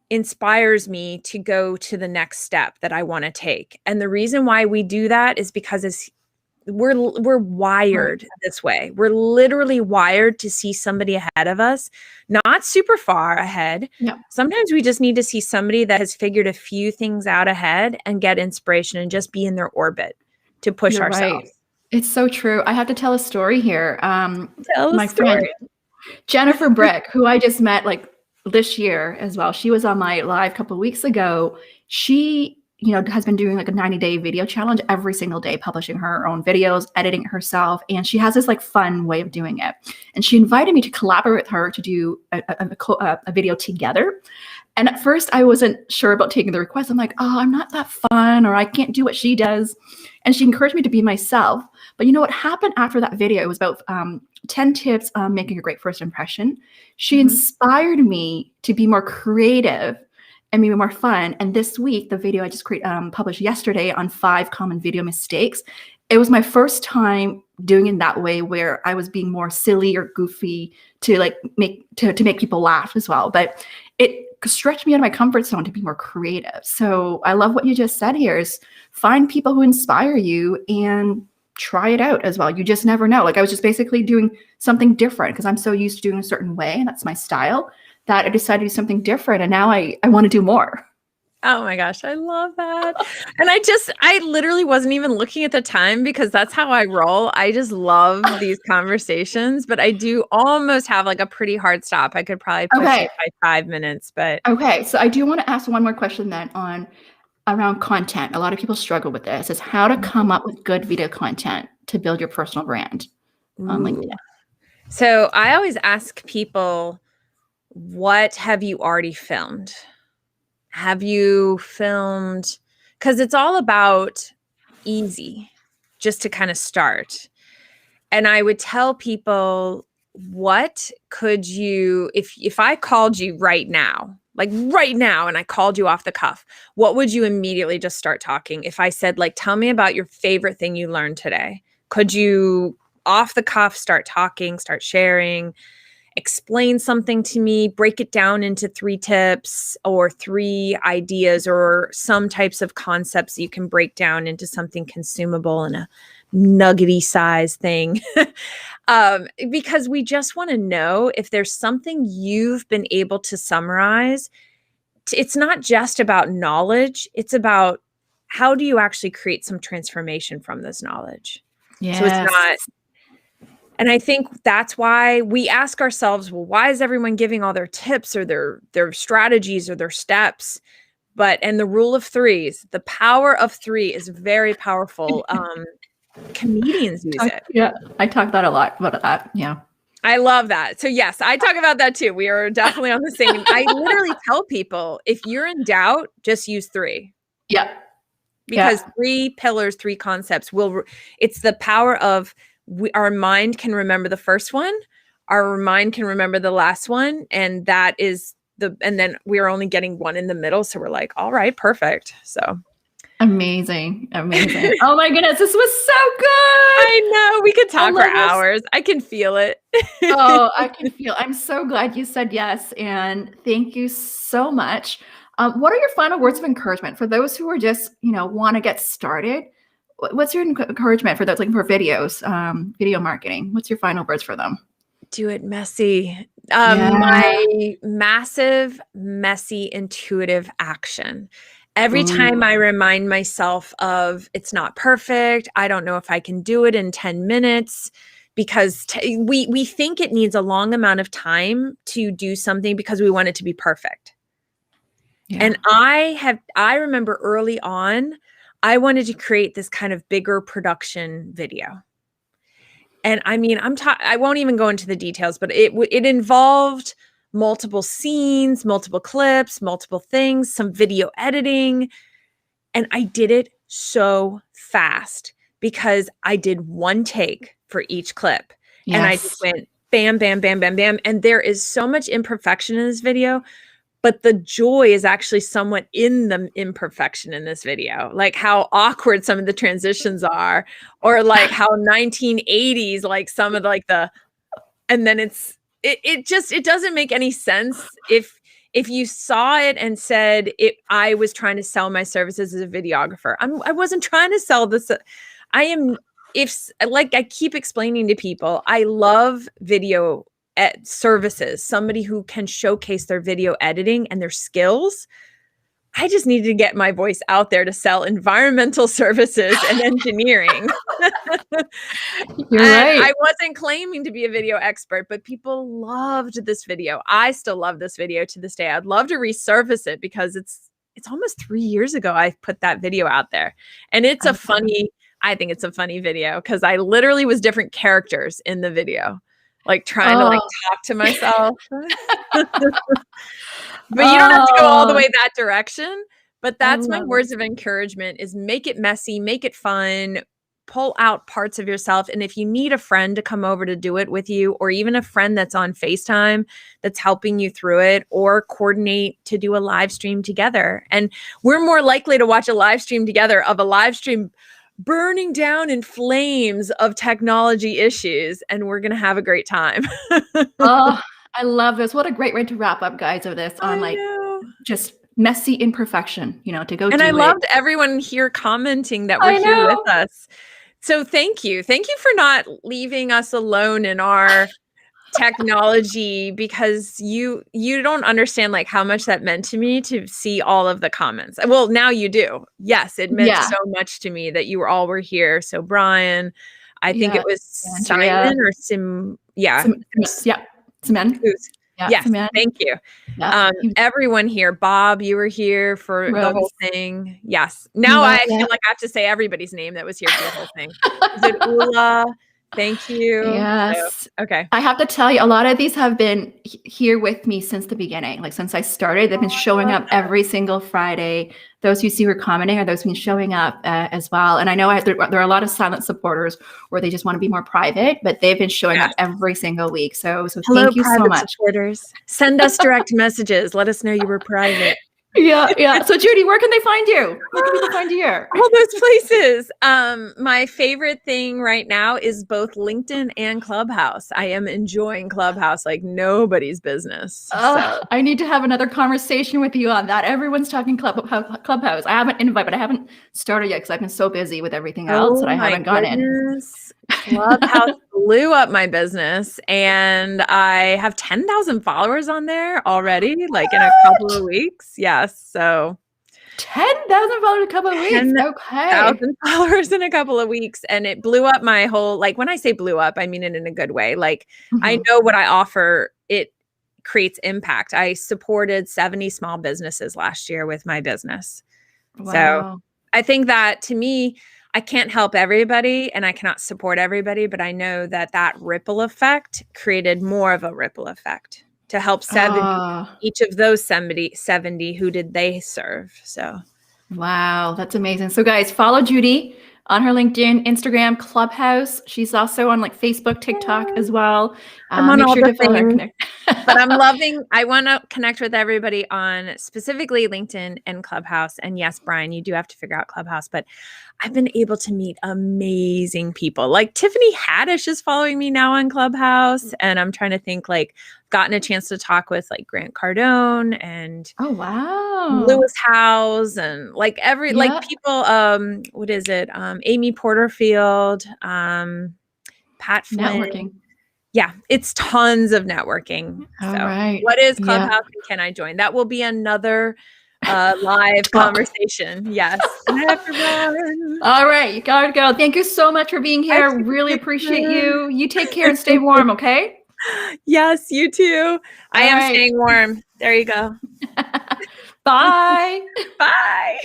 inspires me to go to the next step that I want to take. And the reason why we do that is because we're wired this way. We're literally wired to see somebody ahead of us, not super far ahead. Yeah. Sometimes we just need to see somebody that has figured a few things out ahead and get inspiration and just be in their orbit to push ourselves. Right. It's so true. I have to tell a story here. My friend Jennifer Brick, who I just met like this year as well. She was on my live a couple of weeks ago. She, has been doing like a 90-day video challenge every single day, publishing her own videos, editing it herself. And she has this like fun way of doing it. And she invited me to collaborate with her to do a video together. And at first I wasn't sure about taking the request. I'm like, oh, I'm not that fun, or I can't do what she does. And she encouraged me to be myself. But you know what happened after that video? It was about 10 tips on making a great first impression. She inspired me to be more creative and be more fun. And this week, the video I just published yesterday on 5 common video mistakes, it was my first time doing it that way, where I was being more silly or goofy to like make people laugh as well. But it stretched me out of my comfort zone to be more creative. So I love what you just said here, is find people who inspire you and try it out as well. You just never know. Like, I was just basically doing something different because I'm so used to doing a certain way, and that's my style, that I decided to do something different. And now I want to do more. Oh my gosh, I love that. And I literally wasn't even looking at the time because that's how I roll. I just love these conversations, but I do almost have like a pretty hard stop. I could probably push Okay. it by 5 minutes, but Okay. So I do want to ask one more question then on around content. A lot of people struggle with this, is how to come up with good video content to build your personal brand on ooh. LinkedIn. So I always ask people, what have you already filmed? Have you filmed? Because it's all about easy, just to kind of start. And I would tell people, what could you, if I called you right now, like right now, and I called you off the cuff, what would you immediately just start talking? If I said, like, tell me about your favorite thing you learned today, could you off the cuff start talking, start sharing? Explain something to me, break it down into 3 tips or 3 ideas or some types of concepts you can break down into something consumable and a nuggety size thing. Because we just want to know if there's something you've been able to summarize. It's not just about knowledge. It's about how do you actually create some transformation from this knowledge? Yes. So it's not. And I think that's why we ask ourselves, well, why is everyone giving all their tips or their strategies or their steps? And the rule of 3s, the power of 3 is very powerful. Comedians use it. Yeah, I talk about a lot about that. Yeah. I love that. So yes, I talk about that too. We are definitely on the same. I literally tell people, if you're in doubt, just use 3. Yeah. Because 3 pillars, 3 concepts it's the power of our mind can remember the first one, our mind can remember the last one, and that is and then we're only getting one in the middle. So we're like, all right, perfect. So amazing. Amazing. Oh my goodness, this was so good. I know, we could talk for hours. I can feel it. Oh, I can feel. I'm so glad you said yes, and thank you so much. What are your final words of encouragement for those who are just, want to get started? What's your encouragement for those looking for videos, video marketing? What's your final words for them? Do it messy. My massive, messy, intuitive action. Every time I remind myself of it's not perfect, I don't know if I can do it in 10 minutes, because we think it needs a long amount of time to do something because we want it to be perfect. Yeah. And I remember early on, I wanted to create this kind of bigger production video. And I mean, I won't even go into the details, but it involved multiple scenes, multiple clips, multiple things, some video editing. And I did it so fast because I did one take for each clip. Yes. And I just went bam, bam, bam, bam, bam. And there is so much imperfection in this video, but the joy is actually somewhat in the imperfection in this video, like how awkward some of the transitions are, or like how 1980s, like some of and then it doesn't make any sense if you saw it and said I was trying to sell my services as a videographer. I wasn't trying to sell this. I keep explaining to people, I love video services, somebody who can showcase their video editing and their skills. I just needed to get my voice out there to sell environmental services and engineering. You're right. I wasn't claiming to be a video expert, but people loved this video. I still love this video to this day. I'd love to resurface it because it's almost 3 years ago I put that video out there. And it's I think it's a funny video because I literally was different characters in the video, like trying to talk to myself. But you don't have to go all the way that direction. But that's my words of encouragement is make it messy, make it fun, pull out parts of yourself. And if you need a friend to come over to do it with you, or even a friend that's on FaceTime that's helping you through it, or coordinate to do a live stream together. And we're more likely to watch a live stream together of a live stream burning down in flames of technology issues, and we're going to have a great time. Oh, I love this. What a great way to wrap up, guys, of this on just messy imperfection, to go. And I loved everyone here commenting that we're here with us. So thank you. Thank you for not leaving us alone in our technology, because you don't understand like how much that meant to me to see all of the comments. Well, now you do. Yes, it meant Yeah. so much to me that you all were here. So Brian, I think it Yeah. was Andrea. Simon or Sim. Yeah. Yeah. Semen. Who's Yeah. Yes, Semen. thank you. Yeah. Everyone here. Bob, you were here for the whole Rose. thing. Yes. Now Yeah. I Yeah. feel like I have to say everybody's name that was here for the whole thing. Is it Ula? Thank you. So, Yes. okay. I have to tell you, a lot of these have been here with me since the beginning. Like since I started, they've been showing up every single Friday. Those who see were commenting are those who've been showing up as well. And I know there are a lot of silent supporters where they just want to be more private, but they've been showing up every single week. So Hello, thank you so private much. supporters. Send us direct messages. Let us know you were private. Yeah. So Judi, where can they find you? Where can people find you here? All those places. My favorite thing right now is both LinkedIn and Clubhouse. I am enjoying Clubhouse like nobody's business. I need to have another conversation with you on that. Everyone's talking Clubhouse. I haven't invited, but I haven't started yet because I've been so busy with everything else that I haven't gone in. Clubhouse blew up my business, and I have 10,000 followers on there already, like in a couple of weeks. Yes, so 10,000 followers in a couple of weeks. 10,000 followers in a couple of weeks, and it blew up my whole, like when I say blew up, I mean it in a good way. Like I know what I offer, it creates impact. I supported 70 small businesses last year with my business. Wow. So I think that to me, I can't help everybody and I cannot support everybody, but I know that that ripple effect created more of a ripple effect to help 70, each of those 70, who did they serve? So. Wow, that's amazing. So guys, follow Judi on her LinkedIn, Instagram, Clubhouse. She's also on like Facebook, TikTok as well. I'm on make all sure the to follow her. things. But I want to connect with everybody on specifically LinkedIn and Clubhouse. And yes, Brian, you do have to figure out Clubhouse, but I've been able to meet amazing people. Like Tiffany Haddish is following me now on Clubhouse. And I'm trying to think, like, gotten a chance to talk with like Grant Cardone and Lewis Howes and like like people, what is it? Amy Porterfield, Pat Flynn. Networking. Yeah, it's tons of networking. All So right. what is Clubhouse and can I join? That will be another live conversation. Yes. I have to run. All right, you gotta go. Thank you so much for being here. Really appreciate you. You take care and stay warm, okay? Yes, you too. I am staying warm. There you go. Bye. Bye.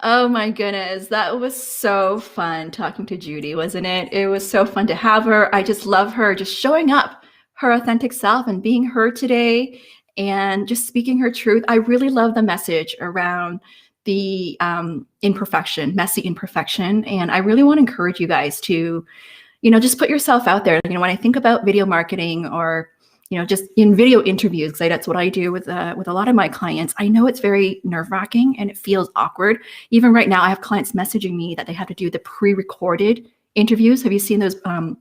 Oh my goodness, that was so fun talking to Judi, wasn't it? It was so fun to have her. I just love her just showing up her authentic self and being her today and just speaking her truth. I really love the message around the imperfection, messy imperfection. And I really want to encourage you guys to, just put yourself out there. When I think about video marketing or just in video interviews, because that's what I do with a lot of my clients. I know it's very nerve-wracking and it feels awkward. Even right now, I have clients messaging me that they have to do the pre-recorded interviews. Have you seen those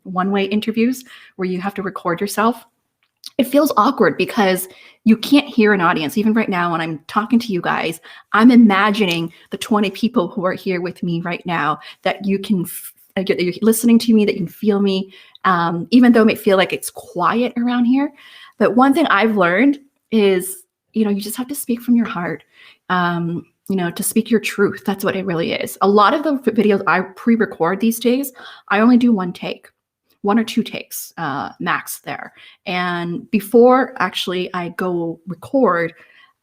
one-way interviews where you have to record yourself? It feels awkward because you can't hear an audience. Even right now, when I'm talking to you guys, I'm imagining the 20 people who are here with me right now that you can you're listening to me, that you can feel me, even though it may feel like it's quiet around here. But one thing I've learned is, you just have to speak from your heart, to speak your truth. That's what it really is. A lot of the videos I pre-record these days, I only do one or two takes max there. And before actually I go record,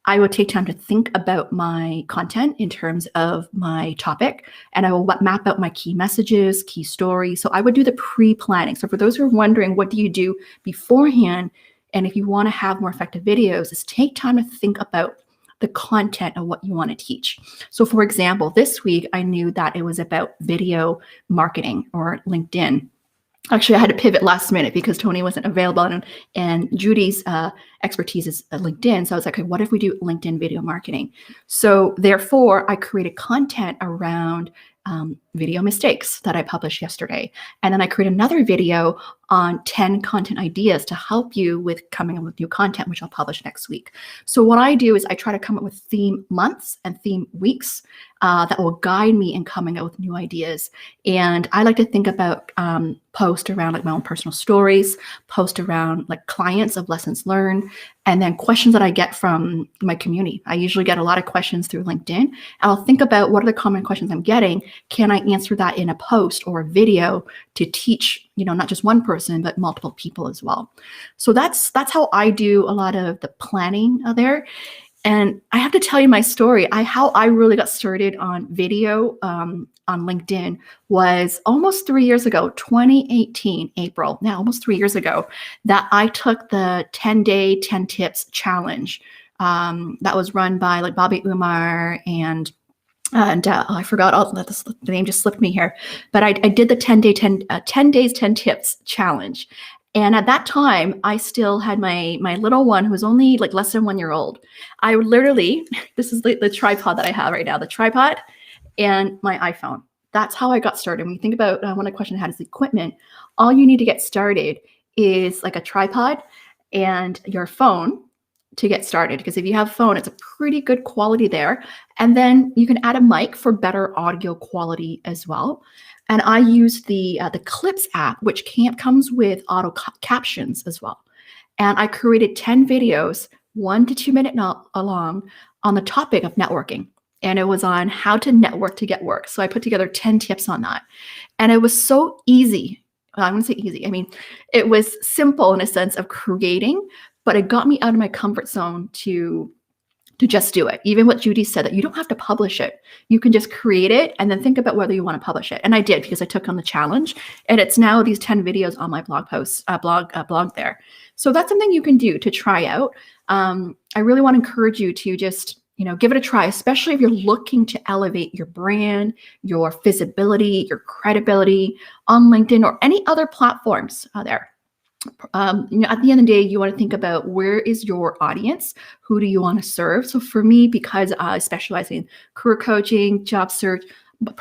I would take time to think about my content in terms of my topic, and I will map out my key messages, key stories. So I would do the pre-planning. So for those who are wondering, what do you do beforehand? And if you want to have more effective videos, is take time to think about the content of what you want to teach. So for example, this week, I knew that it was about video marketing or LinkedIn. Actually, I had to pivot last minute because Tony wasn't available, and Judi's expertise is LinkedIn. So I was like, okay, what if we do LinkedIn video marketing? So therefore, I created content around video mistakes that I published yesterday. And then I created another video on 10 content ideas to help you with coming up with new content, which I'll publish next week. So what I do is I try to come up with theme months and theme weeks that will guide me in coming up with new ideas. And I like to think about post around like my own personal stories, post around like clients of lessons learned, and then questions that I get from my community. I usually get a lot of questions through LinkedIn. I'll think about what are the common questions I'm getting. Can I answer that in a post or a video to teach, not just one person, but multiple people as well? So that's how I do a lot of the planning there. And I have to tell you my story. How I really got started on video on LinkedIn was almost 3 years ago, 2018, April, now almost 3 years ago, that I took the 10-day, 10 tips challenge that was run by like Bobby Umar and I forgot the name just slipped me here, but I did the 10 days, 10 tips challenge. And at that time, I still had my little one who was only like less than 1 year old. I would literally, this is the tripod that I have right now, the tripod and my iPhone. That's how I got started. When you think about one of the questions I had is the equipment, all you need to get started is like a tripod and your phone to get started. Because if you have a phone, it's a pretty good quality there. And then you can add a mic for better audio quality as well. And I use the Clips app, which comes with auto captions as well. And I created 10 videos, 1 to 2 minute long, on the topic of networking. And it was on how to network to get work. So I put together 10 tips on that. And it was so easy. Well, I'm going to say easy. I mean, it was simple in a sense of creating, but it got me out of my comfort zone to just do it. Even what Judi said, that you don't have to publish it. You can just create it and then think about whether you want to publish it. And I did, because I took on the challenge, and it's now these 10 videos on my blog post, blog there. So that's something you can do to try out. I really want to encourage you to just, give it a try, especially if you're looking to elevate your brand, your visibility, your credibility on LinkedIn or any other platforms there. At the end of the day, you want to think about where is your audience? Who do you want to serve? So for me, because I specialize in career coaching, job search,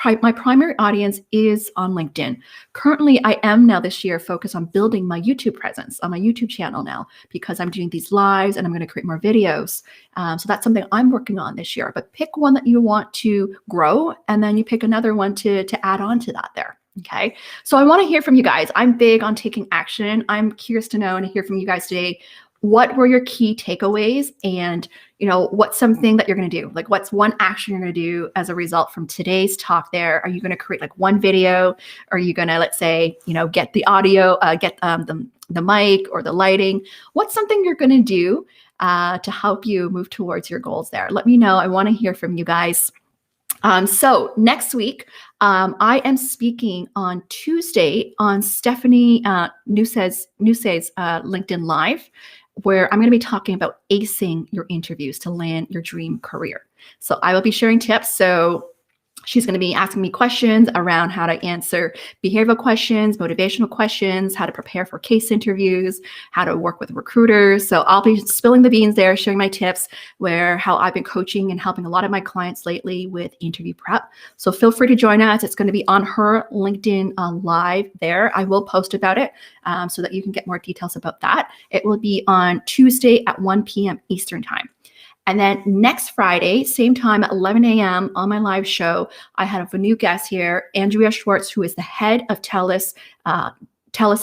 my primary audience is on LinkedIn. Currently, I am now this year focused on building my YouTube presence on my YouTube channel now, because I'm doing these lives and I'm going to create more videos. So that's something I'm working on this year. But pick one that you want to grow, and then you pick another one to add on to that there. Okay, so I want to hear from you guys. I'm big on taking action. I'm curious to know and hear from you guys today. What were your key takeaways? And, what's something that you're going to do? Like, what's one action you're going to do as a result from today's talk there? Are you going to create like one video? Are you going to, let's say, get the audio, get the mic or the lighting? What's something you're going to do to help you move towards your goals there? Let me know. I want to hear from you guys. So next week, I am speaking on Tuesday on Stephanie Nusse's LinkedIn Live, where I'm going to be talking about acing your interviews to land your dream career. So I will be sharing tips. So she's going to be asking me questions around how to answer behavioral questions, motivational questions, how to prepare for case interviews, how to work with recruiters. So I'll be spilling the beans there, sharing my tips, how I've been coaching and helping a lot of my clients lately with interview prep. So feel free to join us. It's going to be on her LinkedIn Live there. I will post about it so that you can get more details about that. It will be on Tuesday at 1 p.m. Eastern Time. And then next Friday, same time at 11 a.m. on my live show, I have a new guest here, Andrea Schwartz, who is the head of TELUS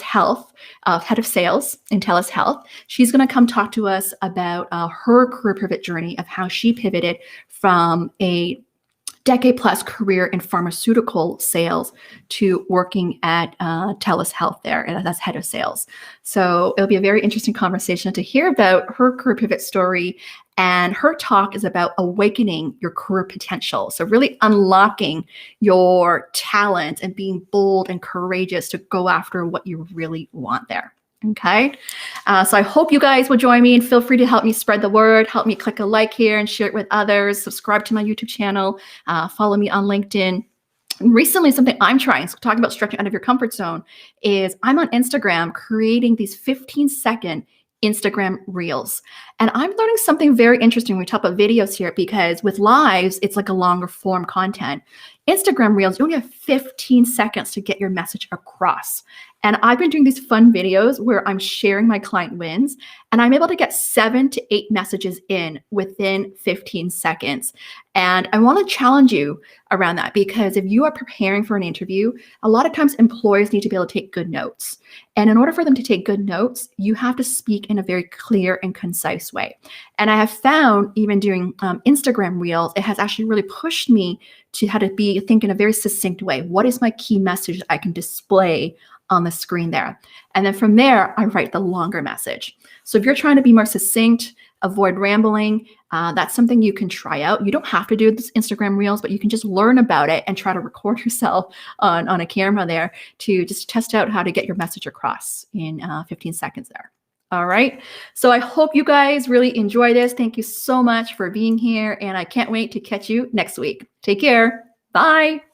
Health, head of sales in TELUS Health. She's going to come talk to us about her career pivot journey of how she pivoted from a decade-plus career in pharmaceutical sales to working at TELUS Health there, and that's head of sales. So it'll be a very interesting conversation to hear about her career pivot story. And her talk is about awakening your career potential. So really unlocking your talent and being bold and courageous to go after what you really want there. Okay. So I hope you guys will join me, and feel free to help me spread the word. Help me click a like here and share it with others. Subscribe to my YouTube channel. Follow me on LinkedIn. Recently, something I'm trying, so talking about stretching out of your comfort zone, is I'm on Instagram creating these 15-second Instagram reels. And I'm learning something very interesting when we talk about videos here, because with lives, it's like a longer form content. Instagram reels, you only have 15 seconds to get your message across. And I've been doing these fun videos where I'm sharing my client wins, and I'm able to get 7 to 8 messages in within 15 seconds. And I want to challenge you around that, because if you are preparing for an interview, a lot of times employers need to be able to take good notes. And in order for them to take good notes, you have to speak in a very clear and concise way. And I have found, even doing Instagram Reels, it has actually really pushed me to how to think in a very succinct way. What is my key message I can display on the screen there? And then from there, I write the longer message. So if you're trying to be more succinct, avoid rambling, that's something you can try out. You don't have to do this Instagram Reels, but you can just learn about it and try to record yourself on a camera there to just test out how to get your message across in 15 seconds there. All right. So I hope you guys really enjoy this. Thank you so much for being here, and I can't wait to catch you next week. Take care. Bye.